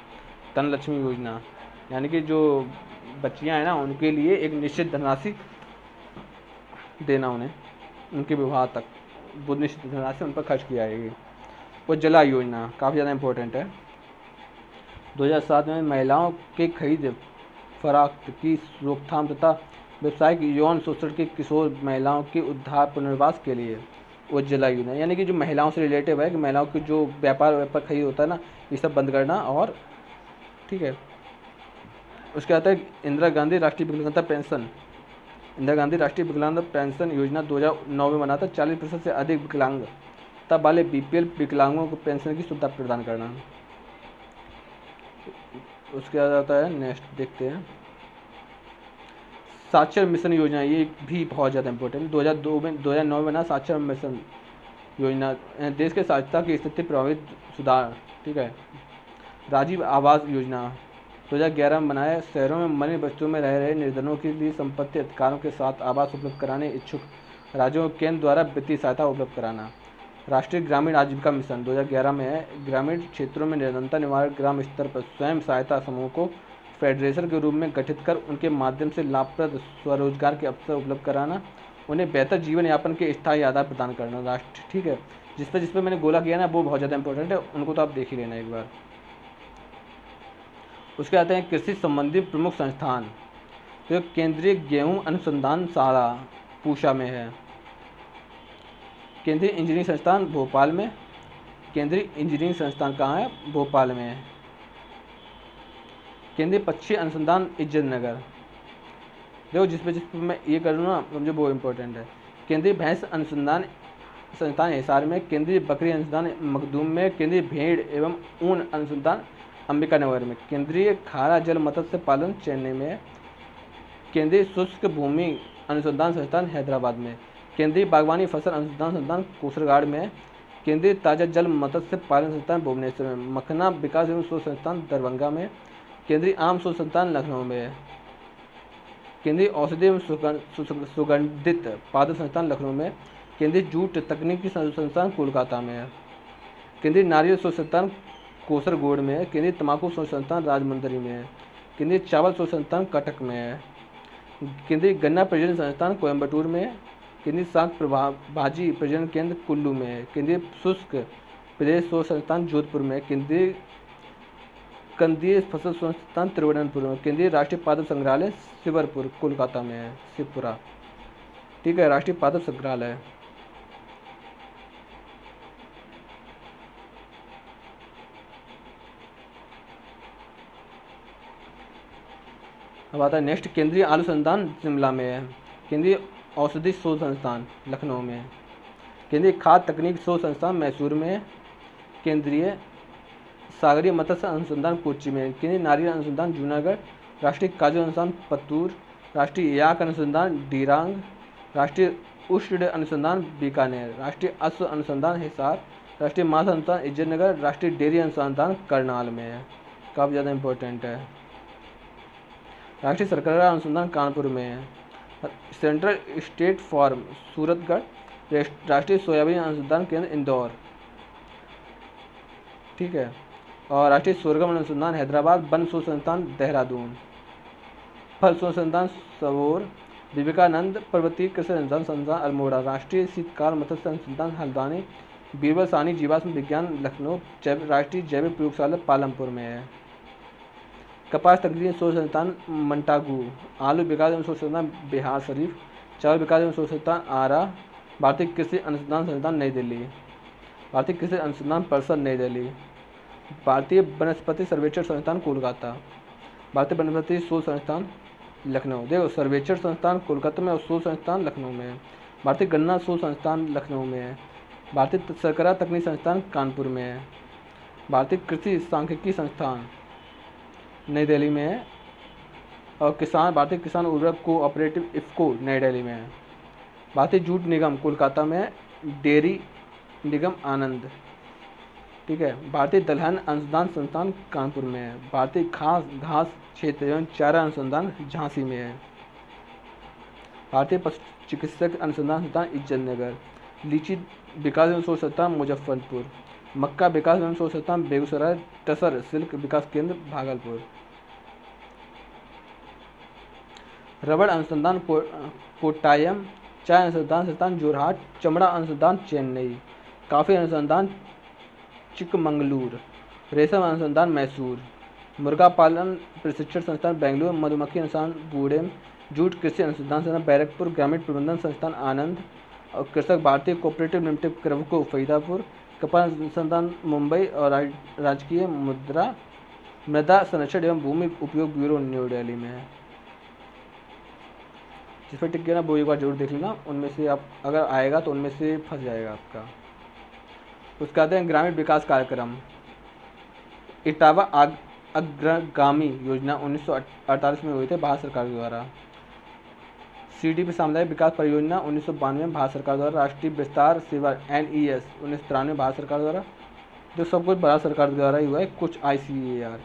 धनलक्ष्मी योजना यानी कि जो बच्चियां हैं ना उनके लिए एक निश्चित धनराशि देना, उन्हें उनके विवाह तक वो निश्चित धनराशि उन पर खर्च की जाएगी। उज्ज्वला योजना काफ़ी ज़्यादा इंपॉर्टेंट है। 2007 में महिलाओं के खरीद फरोख्त की रोकथाम तथा व्यावसायिक यौन शोषण के किशोर महिलाओं के उद्धार पुनर्वास के लिए उज्ज्वला योजना, यानी कि जो महिलाओं से रिलेटिव है कि महिलाओं की जो व्यापार खरीद होता है ना, ये सब बंद करना। और ठीक है, उसके बाद है इंदिरा गांधी राष्ट्रीय विकलांगता पेंशन। इंदिरा गांधी राष्ट्रीय विकलांगता पेंशन योजना 2009 में बना था। 40% से अधिक विकलांगता वाले BPL विकलांगों को पेंशन की सुविधा प्रदान करना। उसके बाद आता है नेक्स्ट, देखते हैं साक्षर मिशन योजना, ये भी बहुत ज़्यादा इंपॉर्टेंट। 2009 में बना साक्षर मिशन योजना, देश के साक्षरता की स्थिति प्रभावित सुधार। ठीक है, राजीव आवास योजना 2011 में बनाया, शहरों में मनी बस्तियों में रह रहे निर्धनों के लिए संपत्ति अधिकारों के साथ आवास उपलब्ध कराने इच्छुक राज्यों को केंद्र द्वारा वित्तीय सहायता उपलब्ध कराना। राष्ट्रीय ग्रामीण आजीविका मिशन 2011 में है, ग्रामीण क्षेत्रों में निर्धनता निवारण ग्राम स्तर पर स्वयं सहायता समूह को फेडरेशन के रूप में गठित कर उनके माध्यम से लाभप्रद स्वरोजगार के अवसर उपलब्ध कराना, उन्हें बेहतर जीवन यापन के स्थायी आधार प्रदान करना। राष्ट्र ठीक है, जिस पर मैंने गोला किया ना वो बहुत ज़्यादा इंपॉर्टेंट है, उनको तो आप देख ही लेना एक बार। उसके आते हैं कृषि संबंधी प्रमुख संस्थान, तो केंद्रीय गेहूं अनुसंधान शाला पूषा में है, केंद्रीय इंजीनियरिंग संस्थान भोपाल में, केंद्रीय इंजीनियरिंग संस्थान कहाँ है, भोपाल में है, केंद्रीय पक्षी अनुसंधान इज्जत नगर। देखो जिस पे मैं ये करूँ ना मुझे वो इम्पोर्टेंट है। केंद्रीय भैंस अनुसंधान संस्थान हिसार में, केंद्रीय बकरी अनुसंधान मखदूम में, केंद्रीय भेड़ एवं ऊन अनुसंधान अंबिका नगर में, केंद्रीय खारा जल मत्स्य पालन चेन्नई में, केंद्रीय शुष्क भूमि अनुसंधान संस्थान हैदराबाद में, केंद्रीय बागवानी फसल अनुसंधान संस्थान कोसरगाड़ में, केंद्रीय ताजा जल मत्स्य पालन संस्थान भुवनेश्वर में, मखना विकास एवं शोध संस्थान दरभंगा में, केंद्रीय आम शोध संस्थान लखनऊ में, केंद्रीय औषधि एवं सुगंधित पादप संस्थान लखनऊ में, केंद्रीय जूट तकनीकी संस्थान कोलकाता में, केंद्रीय नारियल शोध संस्थान कोसरगोड में, केंद्रीय तंबाकू शोध संस्थान राजमुंदरी में, केंद्रीय चावल शोध संस्थान कटक में, केंद्रीय गन्ना प्रजनन संस्थान कोयम्बटूर में, केंद्रीय शाक भाजी प्रजनन केंद्र कुल्लू में, केंद्रीय शुष्क प्रदेश शोध संस्थान जोधपुर में, केंद्रीय कंदीय फसल शोध संस्थान तिरुवनंतपुर में, केंद्रीय राष्ट्रीय पादप संग्रहालय शिवरपुर कोलकाता में है, शिवपुरा। ठीक है, राष्ट्रीय पादप संग्रहालय। अब आता है नेक्स्ट, केंद्रीय आलू संस्थान शिमला में है, केंद्रीय औषधि शोध संस्थान लखनऊ में, केंद्रीय खाद्य तकनीक शोध संस्थान मैसूर में, केंद्रीय सागरीय मत्स्य अनुसंधान कोच्चि में, केंद्रीय नारियल अनुसंधान जूनागढ़, राष्ट्रीय काजू अनुसंधान पत्तूर, राष्ट्रीय याक अनुसंधान डीरांग, राष्ट्रीय उष्ण अनुसंधान बीकानेर, राष्ट्रीय अश्व अनुसंधान हिसार, राष्ट्रीय मांस अनुसंधान इज्जतनगर, राष्ट्रीय डेयरी अनुसंधान करनाल में है, काफ़ी ज़्यादा इंपॉर्टेंट है। राष्ट्रीय सरकरा अनुसंधान कानपुर में है, सेंट्रल स्टेट फार्म सूरतगढ़, राष्ट्रीय सोयाबीन अनुसंधान केंद्र इंदौर। ठीक है, और राष्ट्रीय सोरगम अनुसंधान हैदराबाद, वन शोध संस्थान देहरादून, फल शोध संस्थान सबौर, विवेकानंद पर्वतीय कृषि अनुसंधान संस्थान अल्मोड़ा, राष्ट्रीय शीतकाल मत्स्य अनुसंधान हल्द्वानी, बीरबल साहनी जीवाश्म विज्ञान लखनऊ, राष्ट्रीय जैविक प्रयोगशाला पालमपुर में है, कपास तकनीकी शोध संस्थान मंटागू, आलू विकास एवं शोध संस्थान बिहार शरीफ, चावल विकास एवं शोध संस्थान आरा, भारतीय कृषि अनुसंधान संस्थान नई दिल्ली, भारतीय कृषि अनुसंधान परिषद नई दिल्ली, भारतीय वनस्पति सर्वेक्षण संस्थान कोलकाता, भारतीय वनस्पति शोध संस्थान लखनऊ। देखो सर्वेक्षण संस्थान कोलकाता में और शोध संस्थान लखनऊ में है, भारतीय गन्ना शोध संस्थान लखनऊ में है, भारतीय सरकरा तकनीकी संस्थान कानपुर में है, भारतीय कृषि सांख्यिकी संस्थान नई दिल्ली में है, और भारतीय किसान उर्वरक कोऑपरेटिव इफ्को नई दिल्ली में है। भारतीय जूट निगम कोलकाता में, डेयरी निगम आनंद, ठीक है। भारतीय दलहन अनुसंधान संस्थान कानपुर में है। भारतीय घास क्षेत्र एवं चारा अनुसंधान झांसी में है। भारतीय पशु चिकित्सक अनुसंधान संस्थान इज्जतनगर। लीची विकास एवं शोध संस्थान मुजफ्फरपुर। मक्का विकास एवं शोध संस्थान बेगूसराय। टसर सिल्क विकास केंद्र भागलपुर। रबड़ अनुसंधान कोट्टायम। चाय अनुसंधान संस्थान जोरहाट। चमड़ा अनुसंधान चेन्नई। कॉफी अनुसंधान चिकमंगलूर। रेशम अनुसंधान मैसूर। मुर्गा पालन प्रशिक्षण संस्थान बेंगलुरु। मधुमक्खी अनुसंधान बूढ़ेम। जूट कृषि अनुसंधान संस्थान बैरकपुर। ग्रामीण प्रबंधन संस्थान आनंद और कृषक भारतीय कोऑपरेटिव लिमिटेड क्रवको फरीदापुर। कपास अनुसंधान मुंबई और राजकीय मृदा संरक्षण एवं भूमि उपयोग ब्यूरो न्यू दिल्ली में है। जिस पर टिक गया ना वो एक बार जरूर देख लेना, उनमें से आप अगर आएगा तो उनमें से फंस जाएगा आपका। उसके आते हैं ग्रामीण विकास कार्यक्रम। इटावा अग्रगामी योजना 1948 में हुई थी भारत सरकार द्वारा। सीडीपी सामुदायिक विकास परियोजना 1992 में भारत सरकार द्वारा। राष्ट्रीय विस्तार सेवा NES 1993 भारत सरकार द्वारा। जो सब कुछ भारत सरकार द्वारा ही हुआ है। कुछ ICAR।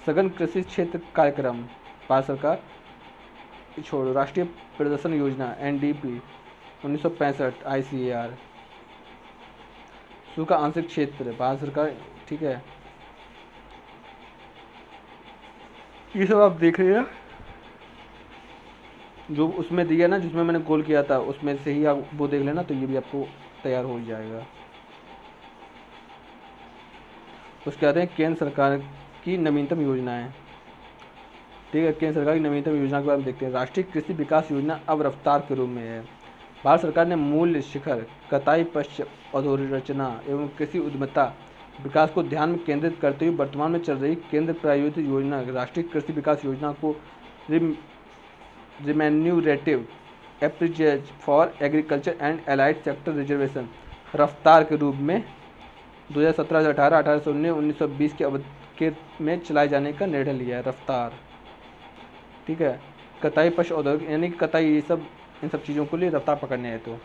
सघन कृषि क्षेत्र कार्यक्रम भारत सरकार छोड़ो। राष्ट्रीय प्रदर्शन योजना NDP 1965 ICAR। सूखा आंशिक क्षेत्र भारत सरकार, ठीक है। ये सब आप देख रहे हैं जो उसमें दिया ना, जिसमें मैंने गोल किया था उसमें से ही आप वो देख लेना, तो ये भी आपको तैयार हो जाएगा। उसके आते हैं केंद्र सरकार की नवीनतम योजनाएं, ठीक है। केंद्र सरकार की नवीनतम योजना के बारे में देखते हैं। राष्ट्रीय कृषि विकास योजना अब रफ्तार के रूप में है। भारत सरकार ने मूल्य शिखर, कताई पश्चात अधोरचना एवं कृषि उद्यमिता विकास को ध्यान में केंद्रित करते हुए वर्तमान में चल रही केंद्र प्रायोजित योजना राष्ट्रीय कृषि विकास योजना को remunerative approaches for agriculture and allied sector reservation Raftaar के रूप में 2017 से 18, 18 से 19, 19 से 20 के अवधि में चलाए जाने का निर्णय लिया है। रफ्तार, ठीक है। कताई पशु औद्योगिक यानी कि कताई, ये सब इन सब चीज़ों के लिए रफ्तार पकड़ने है। तो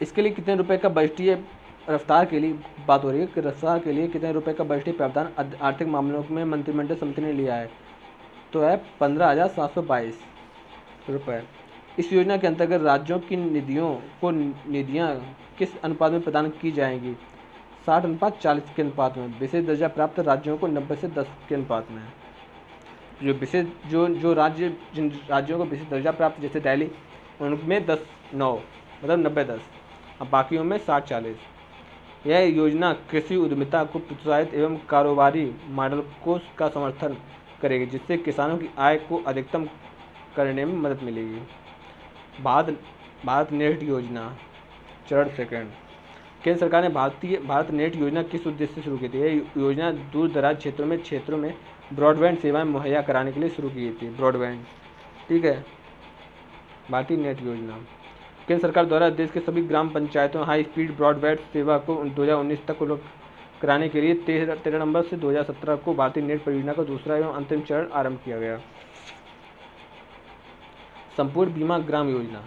इसके लिए कितने रुपए का बजटीय रफ्तार के लिए बात हो रही है कि रफ्तार के लिए कितने रुपए का बजटीय प्रावधान आर्थिक मामलों में मंत्रिमंडल समिति ने लिया है, तो है 15,722 रुपये। इस योजना के अंतर्गत राज्यों की निधियाँ किस अनुपात में प्रदान की जाएंगी? 60:40 के अनुपात में। विशेष दर्जा प्राप्त राज्यों को 90:10 के अनुपात में। जो विशेष जो राज्य जिन राज्यों को विशेष दर्जा प्राप्त, जैसे दिल्ली, उनमें 10-9 मतलब 90-10, अब बाकियों में 60-40। यह योजना कृषि उद्यमिता को प्रोत्साहित एवं कारोबारी मॉडल का समर्थन करेगी, जिससे किसानों की आय को अधिकतम करने में मदद मिलेगी। भारत नेट योजना चरण सेकंड। केंद्र सरकार ने भारत नेट योजना किस उद्देश्य से शुरू की थी? यह योजना दूर दराज क्षेत्रों में ब्रॉडबैंड सेवाएं मुहैया कराने के लिए शुरू की थी। ब्रॉडबैंड, ठीक है। भारतीय नेट योजना केंद्र सरकार द्वारा देश के सभी ग्राम पंचायतों हाई स्पीड ब्रॉडबैंड सेवा को 2019 तक कराने के लिए 13 नवंबर से 2017 को भारतीय नेट परियोजना का दूसरा एवं अंतिम चरण आरंभ किया गया। संपूर्ण बीमा ग्राम योजना,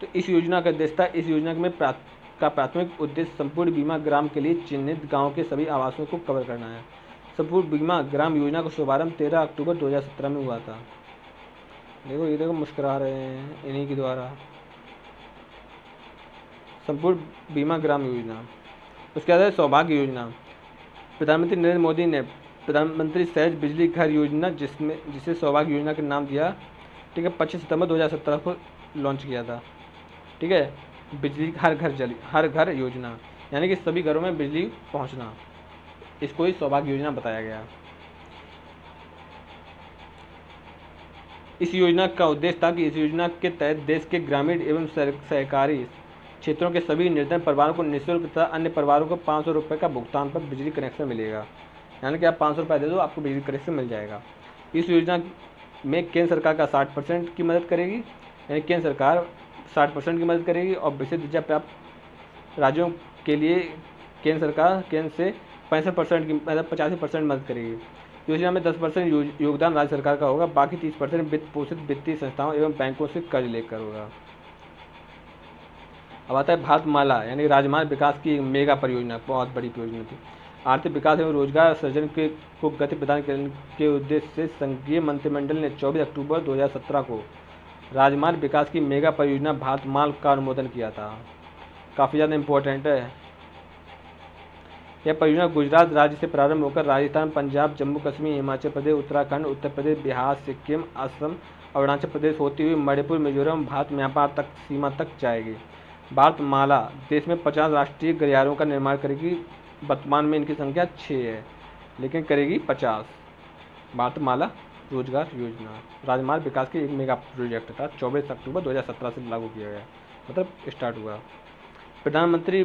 तो इस योजना का उद्देश्य था, इस योजना में का प्राथमिक उद्देश्य संपूर्ण बीमा ग्राम के लिए चिन्हित गाँव के सभी आवासों को कवर करना है। संपूर्ण बीमा ग्राम योजना का शुभारंभ 13 अक्टूबर 2017 में हुआ था। देखो ये देखो मुस्कुरा रहे हैं इन्हीं के द्वारा। संपूर्ण बीमा ग्राम योजना। उसके बाद सौभाग्य योजना। प्रधानमंत्री नरेंद्र मोदी ने प्रधानमंत्री सहज बिजली घर योजना, जिसे सौभाग्य योजना का नाम दिया, ठीक है, 25 सितंबर 2017 को लॉन्च किया था, ठीक है। बिजली हर घर योजना, यानी कि सभी घरों में बिजली पहुंचना, इसको ही सौभाग्य योजना बताया गया। इस योजना का उद्देश्य था कि इस योजना के तहत देश के ग्रामीण एवं सहकारी क्षेत्रों के सभी निर्धन परिवारों को निःशुल्क तथा अन्य परिवारों को 500 रुपये का भुगतान पर बिजली कनेक्शन मिलेगा। यानी कि आप 500 रुपये दे दो, आपको बिजली कनेक्शन मिल जाएगा। इस योजना में केंद्र सरकार का 60% की मदद करेगी, यानी केंद्र सरकार 60% की मदद करेगी और विशेष दर्जा प्राप्त राज्यों के लिए केंद्र सरकार केंद्र से 65% की मतलब 85% मदद करेगी। योजना में 10% योगदान राज्य सरकार का होगा, बाकी 30% वित्त पोषित वित्तीय संस्थाओं एवं बैंकों से कर्ज लेकर होगा। अब आता है भारतमाला यानी राजमार्ग विकास की एक मेगा परियोजना, बहुत बड़ी परियोजना थी। आर्थिक विकास एवं रोजगार सृजन को गति प्रदान करने के उद्देश्य से संघीय मंत्रिमंडल ने 24 अक्टूबर 2017 को राजमार्ग विकास की मेगा परियोजना भारतमाला का अनुमोदन किया था। काफ़ी ज़्यादा इम्पोर्टेंट है। यह परियोजना गुजरात राज्य से प्रारंभ होकर राजस्थान, पंजाब, जम्मू कश्मीर, हिमाचल प्रदेश, उत्तराखंड, उत्तर प्रदेश, बिहार, सिक्किम, असम, अरुणाचल प्रदेश होती हुई मणिपुर, मिजोरम, भारत म्यांमार तक सीमा तक जाएगी। भारतमाला देश में 50 राष्ट्रीय गलियारों का निर्माण करेगी। वर्तमान में इनकी संख्या 6 है, लेकिन करेगी 50। भारतमाला रोजगार योजना राजमार्ग विकास की एक मेगा प्रोजेक्ट था। 24 अक्टूबर 2017 से लागू किया गया, मतलब स्टार्ट हुआ। प्रधानमंत्री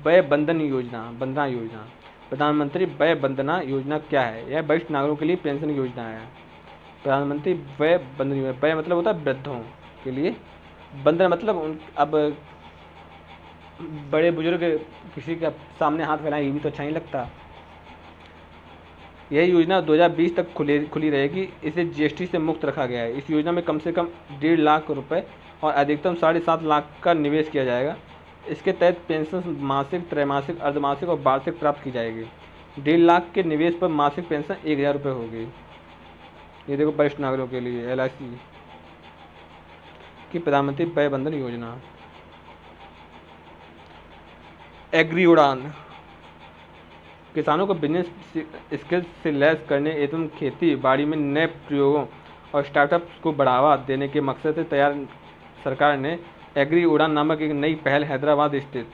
वय वंदन योजना, वंदना योजना। प्रधानमंत्री वय वंदना योजना क्या है? यह वरिष्ठ नागरिकों के लिए पेंशन योजना है। प्रधानमंत्री वय वंदन योजना, वय मतलब होता है वृद्धों के लिए, वंदन मतलब अब बड़े बुजुर्ग किसी के सामने हाथ फैलाएं, ये भी तो अच्छा नहीं लगता। यह योजना 2020 तक खुली रहेगी। इसे जीएसटी से मुक्त रखा गया है। इस योजना में कम से कम 1.5 लाख रुपए और अधिकतम 7.5 लाख का निवेश किया जाएगा। इसके तहत पेंशन मासिक, त्रैमासिक, अर्धमासिक और वार्षिक प्राप्त की जाएगी। 1.5 लाख के निवेश पर मासिक पेंशन 1000 रुपये होगी। ये देखो वरिष्ठ नागरिकों के लिए LIC की प्रधानमंत्री वय वंदन योजना। एग्री उड़ान किसानों को बिजनेस स्किल्स से लैस करने एवं खेती बाड़ी में नए प्रयोगों और स्टार्टअप्स को बढ़ावा देने के मकसद से तैयार सरकार ने एग्री उड़ान नामक एक नई पहल हैदराबाद स्थित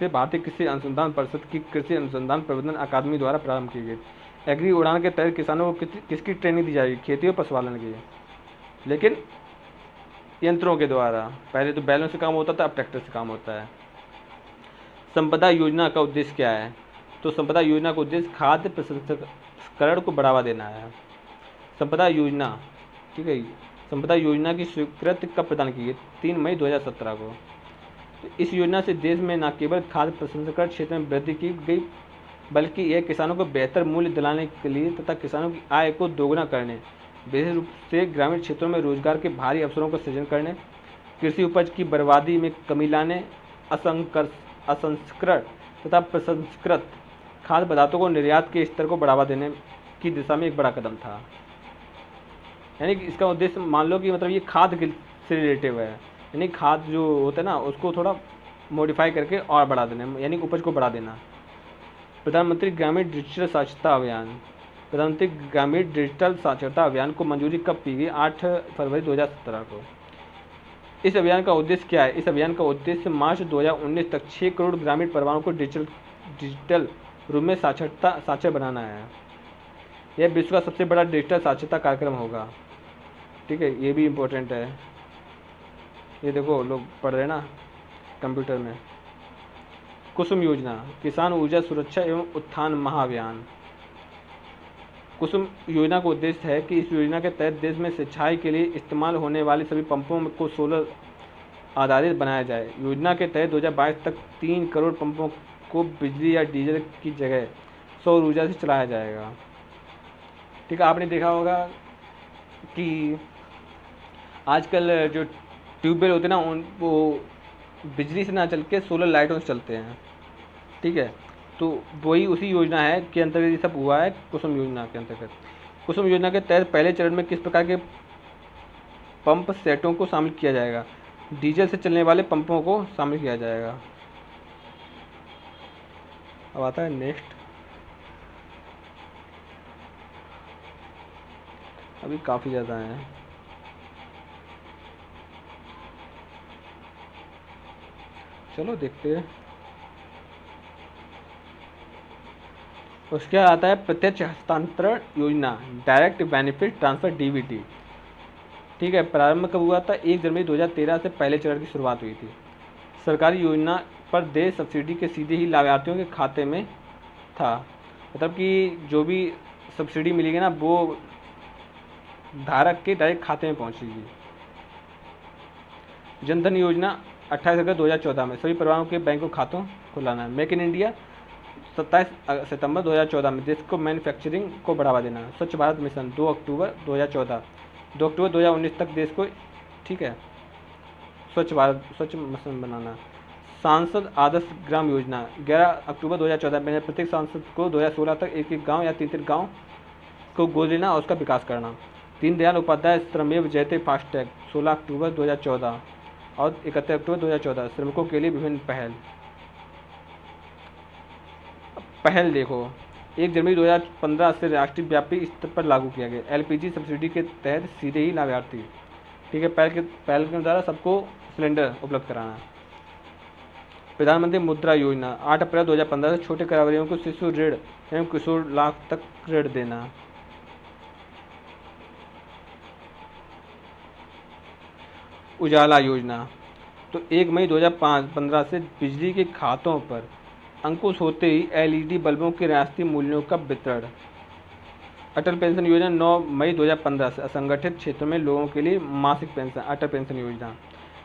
भारतीय कृषि अनुसंधान परिषद की कृषि अनुसंधान प्रबंधन अकादमी द्वारा प्रारंभ की गई। एग्री उड़ान के तहत किसानों को किसकी ट्रेनिंग दी जाएगी? खेती और पशुपालन की, लेकिन यंत्रों के द्वारा। पहले तो बैलों से काम होता था, अब ट्रैक्टर से काम होता है। संपदा योजना का उद्देश्य क्या है? तो संपदा योजना का उद्देश्य खाद्य प्रसंस्करण को बढ़ावा देना है। संपदा योजना, ठीक है, संपदा योजना की स्वीकृति कब प्रदान की गई? 3 मई 2017 को। तो इस योजना से देश में न केवल खाद्य प्रसंस्करण क्षेत्र में वृद्धि की गई, बल्कि यह किसानों को बेहतर मूल्य दिलाने के लिए तथा किसानों की आय को दोगुना करने, विशेष रूप से ग्रामीण क्षेत्रों में रोजगार के भारी अवसरों का सृजन करने, कृषि उपज की बर्बादी में कमी लाने, असंस्कृत तथा प्रसंस्कृत खाद्य पदार्थों को निर्यात के स्तर को बढ़ावा देने की दिशा में एक बड़ा कदम था। यानी कि इसका उद्देश्य मान लो कि मतलब ये खाद्य से रिलेटिव है, यानी खाद्य जो होता है ना उसको थोड़ा मॉडिफाई करके और बढ़ा देना, यानी उपज को बढ़ा देना। प्रधानमंत्री ग्रामीण डिजिटल साक्षरता अभियान। प्रधानमंत्री ग्रामीण डिजिटल साक्षरता अभियान को मंजूरी कब दी गई? 8 फरवरी 2017 को। इस अभियान का उद्देश्य क्या है? इस अभियान का उद्देश्य मार्च 2019 तक 6 करोड़ ग्रामीण परिवारों को डिजिटल रूप में साक्षर बनाना है। यह विश्व का सबसे बड़ा डिजिटल साक्षरता कार्यक्रम होगा। ठीक है, ये भी इम्पोर्टेंट है। ये देखो लोग पढ़ रहे हैं ना कंप्यूटर में। कुसुम योजना, किसान ऊर्जा सुरक्षा एवं उत्थान महाअभियान। कुसुम योजना का उद्देश्य है कि इस योजना के तहत देश में सिंचाई के लिए इस्तेमाल होने वाले सभी पंपों को सोलर आधारित बनाया जाए। योजना के तहत 2022 तक 3 करोड़ पंपों को बिजली या डीजल की जगह सौर ऊर्जा से चलाया जाएगा। ठीक है, आपने देखा होगा कि आजकल जो ट्यूबवेल होते हैं ना वो बिजली से ना चल के सोलर लाइटों से चलते हैं। ठीक है, तो वही उसी योजना है के अंतर्गत ये सब हुआ है। कुसुम योजना के अंतर्गत, कुसुम योजना के तहत पहले चरण में किस प्रकार के पंप सेटों को शामिल किया जाएगा? डीजल से चलने वाले पंपों को शामिल किया जाएगा। अब आता है नेक्स्ट। अभी काफ़ी ज़्यादा हैं। चलो देखते हैं। उसके बाद आता है प्रत्यक्ष हस्तांतरण योजना, डायरेक्ट बेनिफिट ट्रांसफर DBT। ठीक है, प्रारंभ कब हुआ था? 1 जनवरी 2013 से पहले चरण की शुरुआत हुई थी। सरकारी योजना पर देय सब्सिडी के सीधे ही लाभार्थियों के खाते में था। मतलब कि जो भी सब्सिडी मिलेगी ना वो धारक के डायरेक्ट खाते में पहुंचेगी। जनधन योजना 28 अगस्त 2014 में सभी परिवारों के बैंकों खातों को लाना है। मेक इन इंडिया 27 सितंबर 2014 में देश को मैन्युफैक्चरिंग को बढ़ावा देना। स्वच्छ भारत मिशन 2 अक्टूबर 2014, 2 अक्टूबर 2019 तक देश को, ठीक है, स्वच्छ मिशन बनाना। सांसद आदर्श ग्राम योजना 11 अक्टूबर 2014 में प्रत्येक सांसद को 2016 तक एक एक गांव या 3 गांव को गोद लेना और उसका विकास करना। दीनदयाल उपाध्याय श्रमेव जयते फास्टैग 16 अक्टूबर 2014 और 31 अक्टूबर 2014 श्रमिकों के लिए विभिन्न पहल देखो। 1 जनवरी 2015 से राष्ट्रीय व्यापी स्तर पर लागू किया गया। एलपीजी सब्सिडी के तहत सीधे ही लाभार्थी, ठीक है, पहल के द्वारा सबको सिलेंडर उपलब्ध कराना। प्रधानमंत्री मुद्रा योजना 8 अप्रैल 2015 से छोटे कारोबारियों को शिशु ऋण एवं किशोर लाख तक ऋण देना। उजाला योजना तो 1 मई 2015 से बिजली के खातों पर अंकुश होते ही एलईडी बल्बों के रियायती मूल्यों का वितरण। अटल पेंशन योजना 9 मई 2015 से असंगठित क्षेत्रों में लोगों के लिए मासिक पेंशन, अटल पेंशन योजना।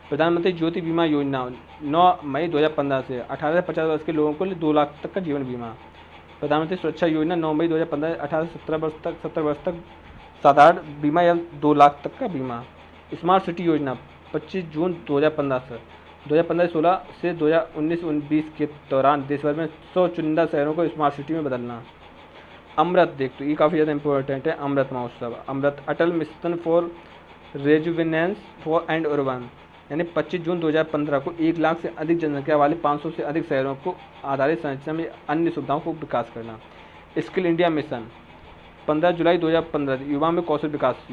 प्रधानमंत्री ज्योति बीमा योजना 9 मई 2015 से 18 से 50 वर्ष के लोगों के लिए 2 लाख तक का जीवन बीमा। प्रधानमंत्री सुरक्षा योजना 9 मई 2015 18 से 70 वर्ष तक साधारण बीमा या 2 लाख तक का बीमा। स्मार्ट सिटी योजना 25 जून 2015 से 2015-16 से 2019-20 के दौरान देश भर में 100 चुनिंदा शहरों को स्मार्ट सिटी में बदलना। अमृत देख, तो ये काफ़ी ज़्यादा इंपॉर्टेंट है। Amrit Mahotsav, Amrut Atal mission for rejuvenation for and urban, यानी 25 जून 2015 को 1 लाख से अधिक जनसंख्या वाले 500 से अधिक शहरों को आधारित संरचना में अन्य सुविधाओं को विकास करना। स्किल इंडिया मिशन 15 जुलाई 2015 युवा में कौशल विकास।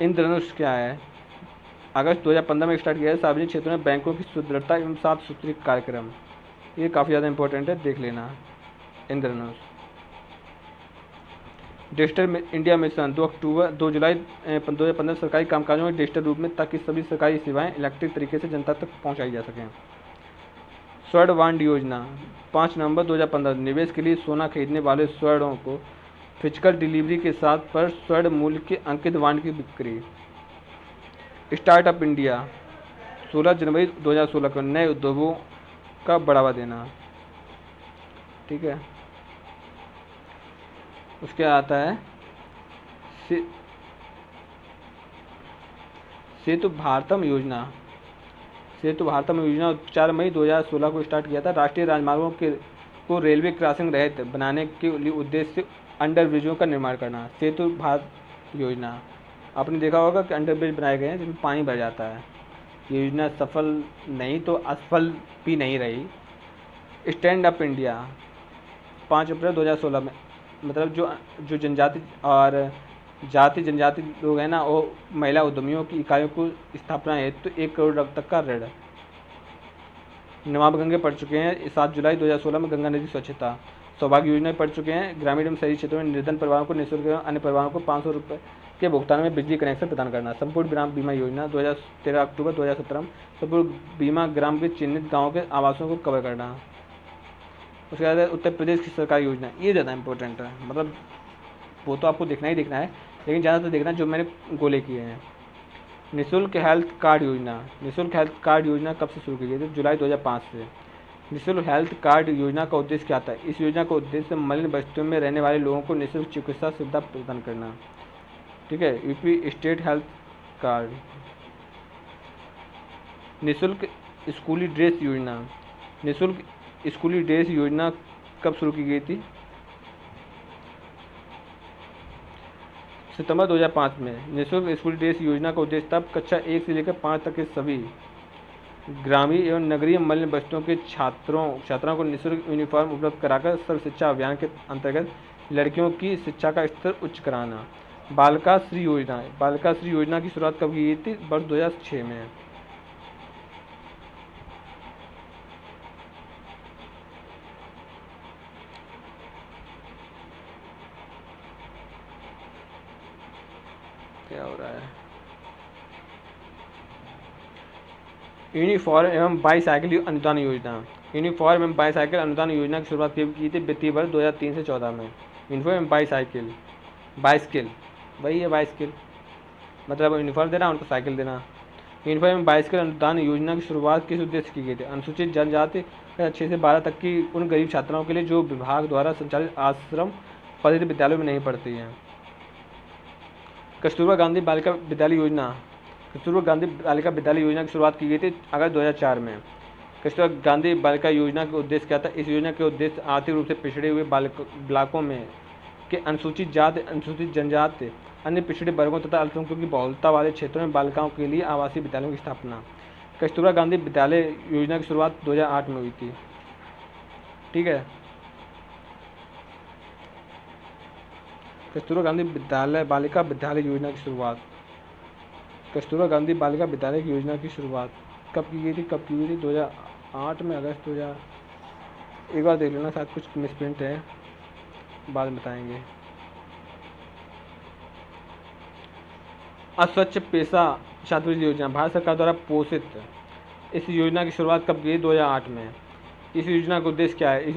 इंद्रधनुष क्या है? अगस्त 2015 में स्टार्ट किया है सार्वजनिक क्षेत्रों में बैंकों की सुदृढ़ता एवं 7 सूत्रीय कार्यक्रम। ये काफ़ी ज़्यादा इंपॉर्टेंट है, देख लेना। इंद्रधनुष। डिजिटल इंडिया मिशन 2 जुलाई 2015 सरकारी कामकाजों में डिजिटल रूप में, ताकि सभी सरकारी सेवाएं इलेक्ट्रिक तरीके से जनता तक पहुंचाई जा सकें। स्वर्ण बॉन्ड योजना 5 नवंबर 2015 निवेश के लिए सोना खरीदने वाले स्वर्णों को फिजिकल डिलीवरी के साथ पर स्वर्ण मूल्य के अंकित बॉन्ड की बिक्री। स्टार्टअप इंडिया 16 जनवरी 2016 को नए उद्योगों का बढ़ावा देना, ठीक है। उसके आता है सेतु भारतम योजना। सेतु भारतम योजना 4 मई 2016 को स्टार्ट किया था। राष्ट्रीय राजमार्गों को रेलवे क्रॉसिंग रहित बनाने के लिए उद्देश्य से अंडर ब्रिजों का निर्माण करना। सेतु भारत योजना, आपने देखा होगा कि अंडर ब्रिज बनाए गए हैं जिसमें पानी भर जाता है। ये योजना सफल नहीं तो असफल भी नहीं रही। स्टैंड अप इंडिया 5 अप्रैल 2016 में, मतलब जो जनजाति और जाति जनजाति लोग हैं ना, वो महिला उद्यमियों की इकाइयों को स्थापना है तो 1 करोड़ तक का ऋण। नमामि गंगे पढ़ चुके हैं 7 जुलाई 2016 में। गंगा नदी स्वच्छता। सौभाग्य योजना पढ़ चुके हैं। ग्रामीण एवं शहरी क्षेत्रों में निर्धन परिवारों को निःशुल्क एवं अन्य परिवारों को 500 रुपये के भुगतान में बिजली कनेक्शन प्रदान करना। संपूर्ण ग्राम बीमा योजना 13 अक्टूबर 2017 में संपूर्ण बीमा ग्राम के चिन्हित गाँव के आवासों को कवर करना। उसके बाद उत्तर प्रदेश की सरकारी योजना, ये ज़्यादा इंपॉर्टेंट है, मतलब वो तो आपको देखना ही देखना है, लेकिन ज़्यादातर देखना जो मैंने गोले किए हैं। निःशुल्क हेल्थ कार्ड योजना। निःशुल्क हेल्थ कार्ड योजना कब से शुरू की गई थी? जुलाई 2005 से। निःशुल्क हेल्थ कार्ड योजना का उद्देश्य क्या था? इस योजना का उद्देश्य मलिन बस्तियों में रहने वाले लोगों को निःशुल्क चिकित्सा सुविधा प्रदान करना, ठीक है। UP state health card. निःशुल्क स्कूली ड्रेस योजना। निःशुल्क स्कूली ड्रेस योजना कब शुरू की गई थी? सितंबर 2005 में। निःशुल्क स्कूली ड्रेस योजना का उद्देश्य तब कक्षा 1 से लेकर 5 तक के सभी ग्रामीण एवं नगरीय मलिन बस्तियों के छात्राओं को निःशुल्क यूनिफॉर्म उपलब्ध कराकर सर्व शिक्षा अभियान के अंतर्गत लड़कियों की शिक्षा का स्तर उच्च कराना। बालिका श्री योजना। बालिका श्री योजना की शुरुआत कब की गई थी? वर्ष 2006 में। क्या हो रहा है? यूनिफॉर्म एवं बाईसाइकिल अनुदान योजना। यूनिफॉर्म एवं बाईसाइकिल अनुदान योजना की शुरुआत की थी वित्तीय वर्ष 2003 से 14 में। यूनिफॉर्म एवं बाईसाइकिल वही है, बाईसाइकिल मतलब यूनिफॉर्म देना, उनको साइकिल देना। यूनिफॉर्म एवं बाईसाइकिल अनुदान योजना की शुरुआत किस उद्देश्य की गई थी? अनुसूचित जनजाति कक्षा 6 से 12 तक की उन गरीब छात्राओं के लिए जो विभाग द्वारा संचालित आश्रम पद्धति विद्यालयों में नहीं पढ़ती हैं। कस्तूरबा गांधी बालिका विद्यालय योजना। कस्तूरबा गांधी बालिका विद्यालय योजना की शुरुआत की गई थी अगस्त 2004 में। कस्तूरबा गांधी बालिका योजना का उद्देश्य क्या था? इस योजना के उद्देश्य आर्थिक रूप से पिछड़े हुए ब्लॉकों में के अनुसूचित जाति, अनुसूचित जनजाति, अन्य पिछड़े वर्गों तथा अल्पसंख्यकों की बहुलता वाले क्षेत्रों में बालिकाओं के लिए आवासीय विद्यालयों की स्थापना। कस्तूरबा गांधी विद्यालय योजना की शुरुआत 2008 में हुई थी। ठीक है, कस्तूरबा गांधी विद्यालय बालिका विद्यालय योजना की शुरुआत। कस्तूरबा गांधी बालिका विद्यालय की योजना की शुरुआत कब की गई थी? 2008 में, अगस्त 2000। एक बार देख लेना, शायद कुछ मिसप्रिंट है, बाद में बताएंगे। अस्वच्छ पेशा छात्रवृत्ति योजना भारत सरकार द्वारा पोषित। इस योजना की शुरुआत कब की? 2008 में। इस योजना का उद्देश्य क्या है? इस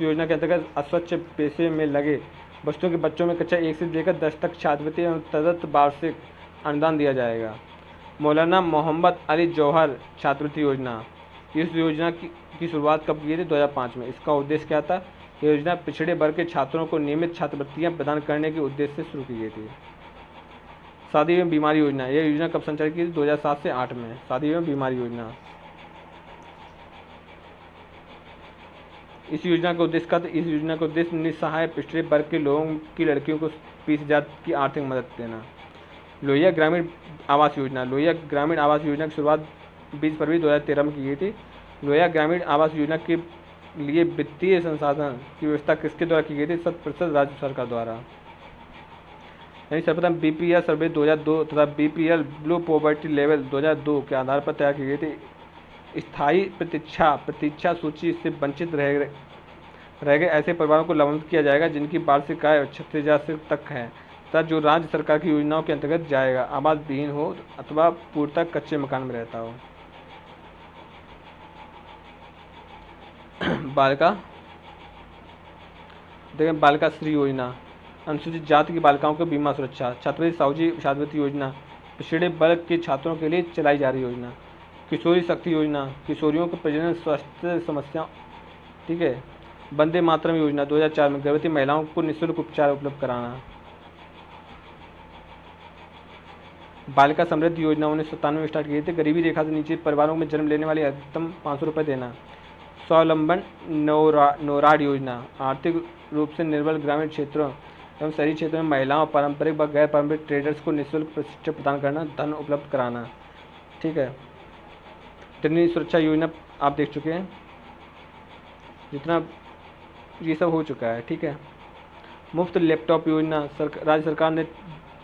योजना के अंतर्गत अस्वच्छ पेशे में लगे बच्चों के कक्षा 1 से लेकर 10 तक छात्रवृत्ति एवं तदर्थ वार्षिक अनुदान दिया जाएगा। मौलाना मोहम्मद अली जौहर छात्रवृत्ति योजना। इस योजना की शुरुआत कब की थी? 2005 में। इसका उद्देश्य क्या था? यह योजना पिछड़े वर्ग के छात्रों को नियमित छात्रवृत्तियां प्रदान करने के उद्देश्य से शुरू की गई थी। शादी एवं बीमारी योजना। यह योजना कब संचालित की थी? 2007 से 8 में। शादी एवं बीमारी योजना। इस योजना का उद्देश्य क्या था? इस योजना का उद्देश्य निस्सहाय पिछड़े वर्ग के लोगों की लड़कियों को 20,000 की आर्थिक मदद देना। लोहिया ग्रामीण आवास योजना। लोहिया ग्रामीण आवास योजना की शुरुआत 20 फरवरी 2013 में की गई थी। लोहिया ग्रामीण आवास योजना के लिए वित्तीय संसाधन की व्यवस्था किसके द्वारा की गई थी? 100% राज्य सरकार द्वारा। यानी सर्वप्रथम BPL सर्वे 2002 तथा BPL ब्लू पॉवर्टी लेवल 2002 के आधार पर तैयार की गई थी। स्थायी प्रतीक्षा सूची से वंचित रह गए ऐसे परिवारों को लाभान्वित किया जाएगा जिनकी वार्षिक आय 36,000 तक है तथा जो राज्य सरकार की योजनाओं के अंतर्गत जाएगा, आवास विहीन हो अथवा पूर्णतः कच्चे मकान में रहता हो। बालिका श्री योजना। अनुसूचित जाति की बालिकाओं को बीमा सुरक्षा। छात्रवृत्ति साहूजी छात्रवृत्ति योजना पिछड़े वर्ग के छात्रों के लिए चलाई जा रही योजना। किशोरी शक्ति योजना, किशोरियों को प्रजनन स्वास्थ्य समस्या। ठीक है। वंदे मातरम योजना 2004 में गर्भवती महिलाओं को निःशुल्क उपचार उपलब्ध कराना। बालिका समृद्धि योजना 1997 में स्टार्ट की गई थी। गरीबी रेखा से नीचे परिवारों में जन्म लेने वाली अधिकतम 500 रुपये देना। स्वावलंबन नौराड योजना आर्थिक रूप से निर्बल ग्रामीण क्षेत्रों एवं शहरी क्षेत्रों में महिलाओं, पारंपरिक व गैर पारंपरिक ट्रेडर्स को निःशुल्क प्रशिक्षण प्रदान करना, धन उपलब्ध कराना। ठीक है। तकनीकी सुरक्षा योजना आप देख चुके हैं, जितना ये सब हो चुका है। ठीक है। मुफ्त लैपटॉप योजना राज्य सरकार ने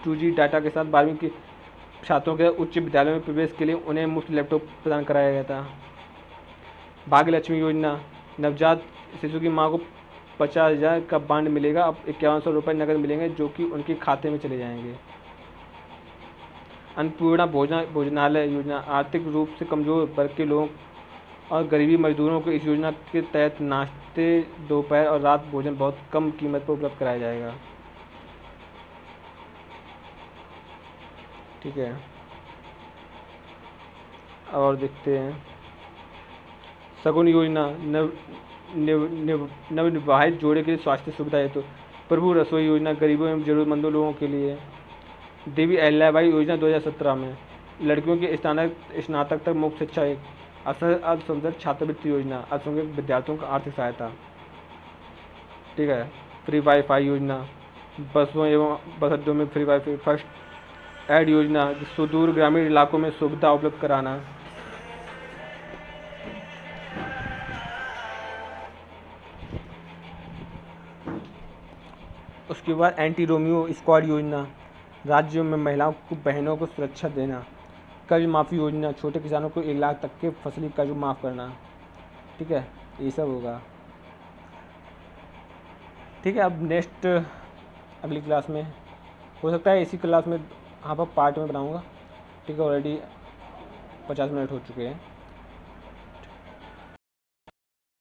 2G डाटा के साथ 12वीं के छात्रों के उच्च विद्यालयों में प्रवेश के लिए उन्हें मुफ्त लैपटॉप प्रदान कराया गया था। भाग्य लक्ष्मी योजना नवजात शिशु की मां को 50,000 का बांड मिलेगा। अब 5100 रुपये नकद मिलेंगे जो कि उनके खाते में चले जाएंगे। अन्नपूर्णा भोजनालय योजना आर्थिक रूप से कमजोर वर्ग के लोगों और गरीबी मजदूरों को इस योजना के तहत नाश्ते, दोपहर और रात भोजन बहुत कम कीमत पर उपलब्ध कराया जाएगा। ठीक है। और देखते हैं सगुन योजना नवविवाहित जोड़े के लिए स्वास्थ्य सुविधा हेतु। प्रभु रसोई योजना गरीबों एवं जरूरतमंदों लोगों के लिए। देवी अहिल्याबाई योजना 2017 में लड़कियों की स्नातक तक मुफ्त शिक्षा। एक अल्पसंख्यक छात्रवृत्ति योजना अल्पसंख्यक विद्यार्थियों को आर्थिक सहायता। ठीक है। फ्री वाईफाई योजना बसों एवं बस अड्डों में फ्री वाईफाई। फर्स्ट एड योजना सुदूर ग्रामीण इलाकों में सुविधा उपलब्ध कराना। उसके बाद एंटी रोमियो स्क्वाड योजना राज्यों में महिलाओं को बहनों को सुरक्षा देना। कर्ज माफ़ी योजना छोटे किसानों को 1 लाख तक के फसली कर्ज माफ़ करना। ठीक है। ये सब होगा। ठीक है। अब नेक्स्ट अगली क्लास में हो सकता है इसी क्लास में यहाँ पर पार्ट में बनाऊँगा। ठीक है। ऑलरेडी 50 मिनट हो चुके हैं।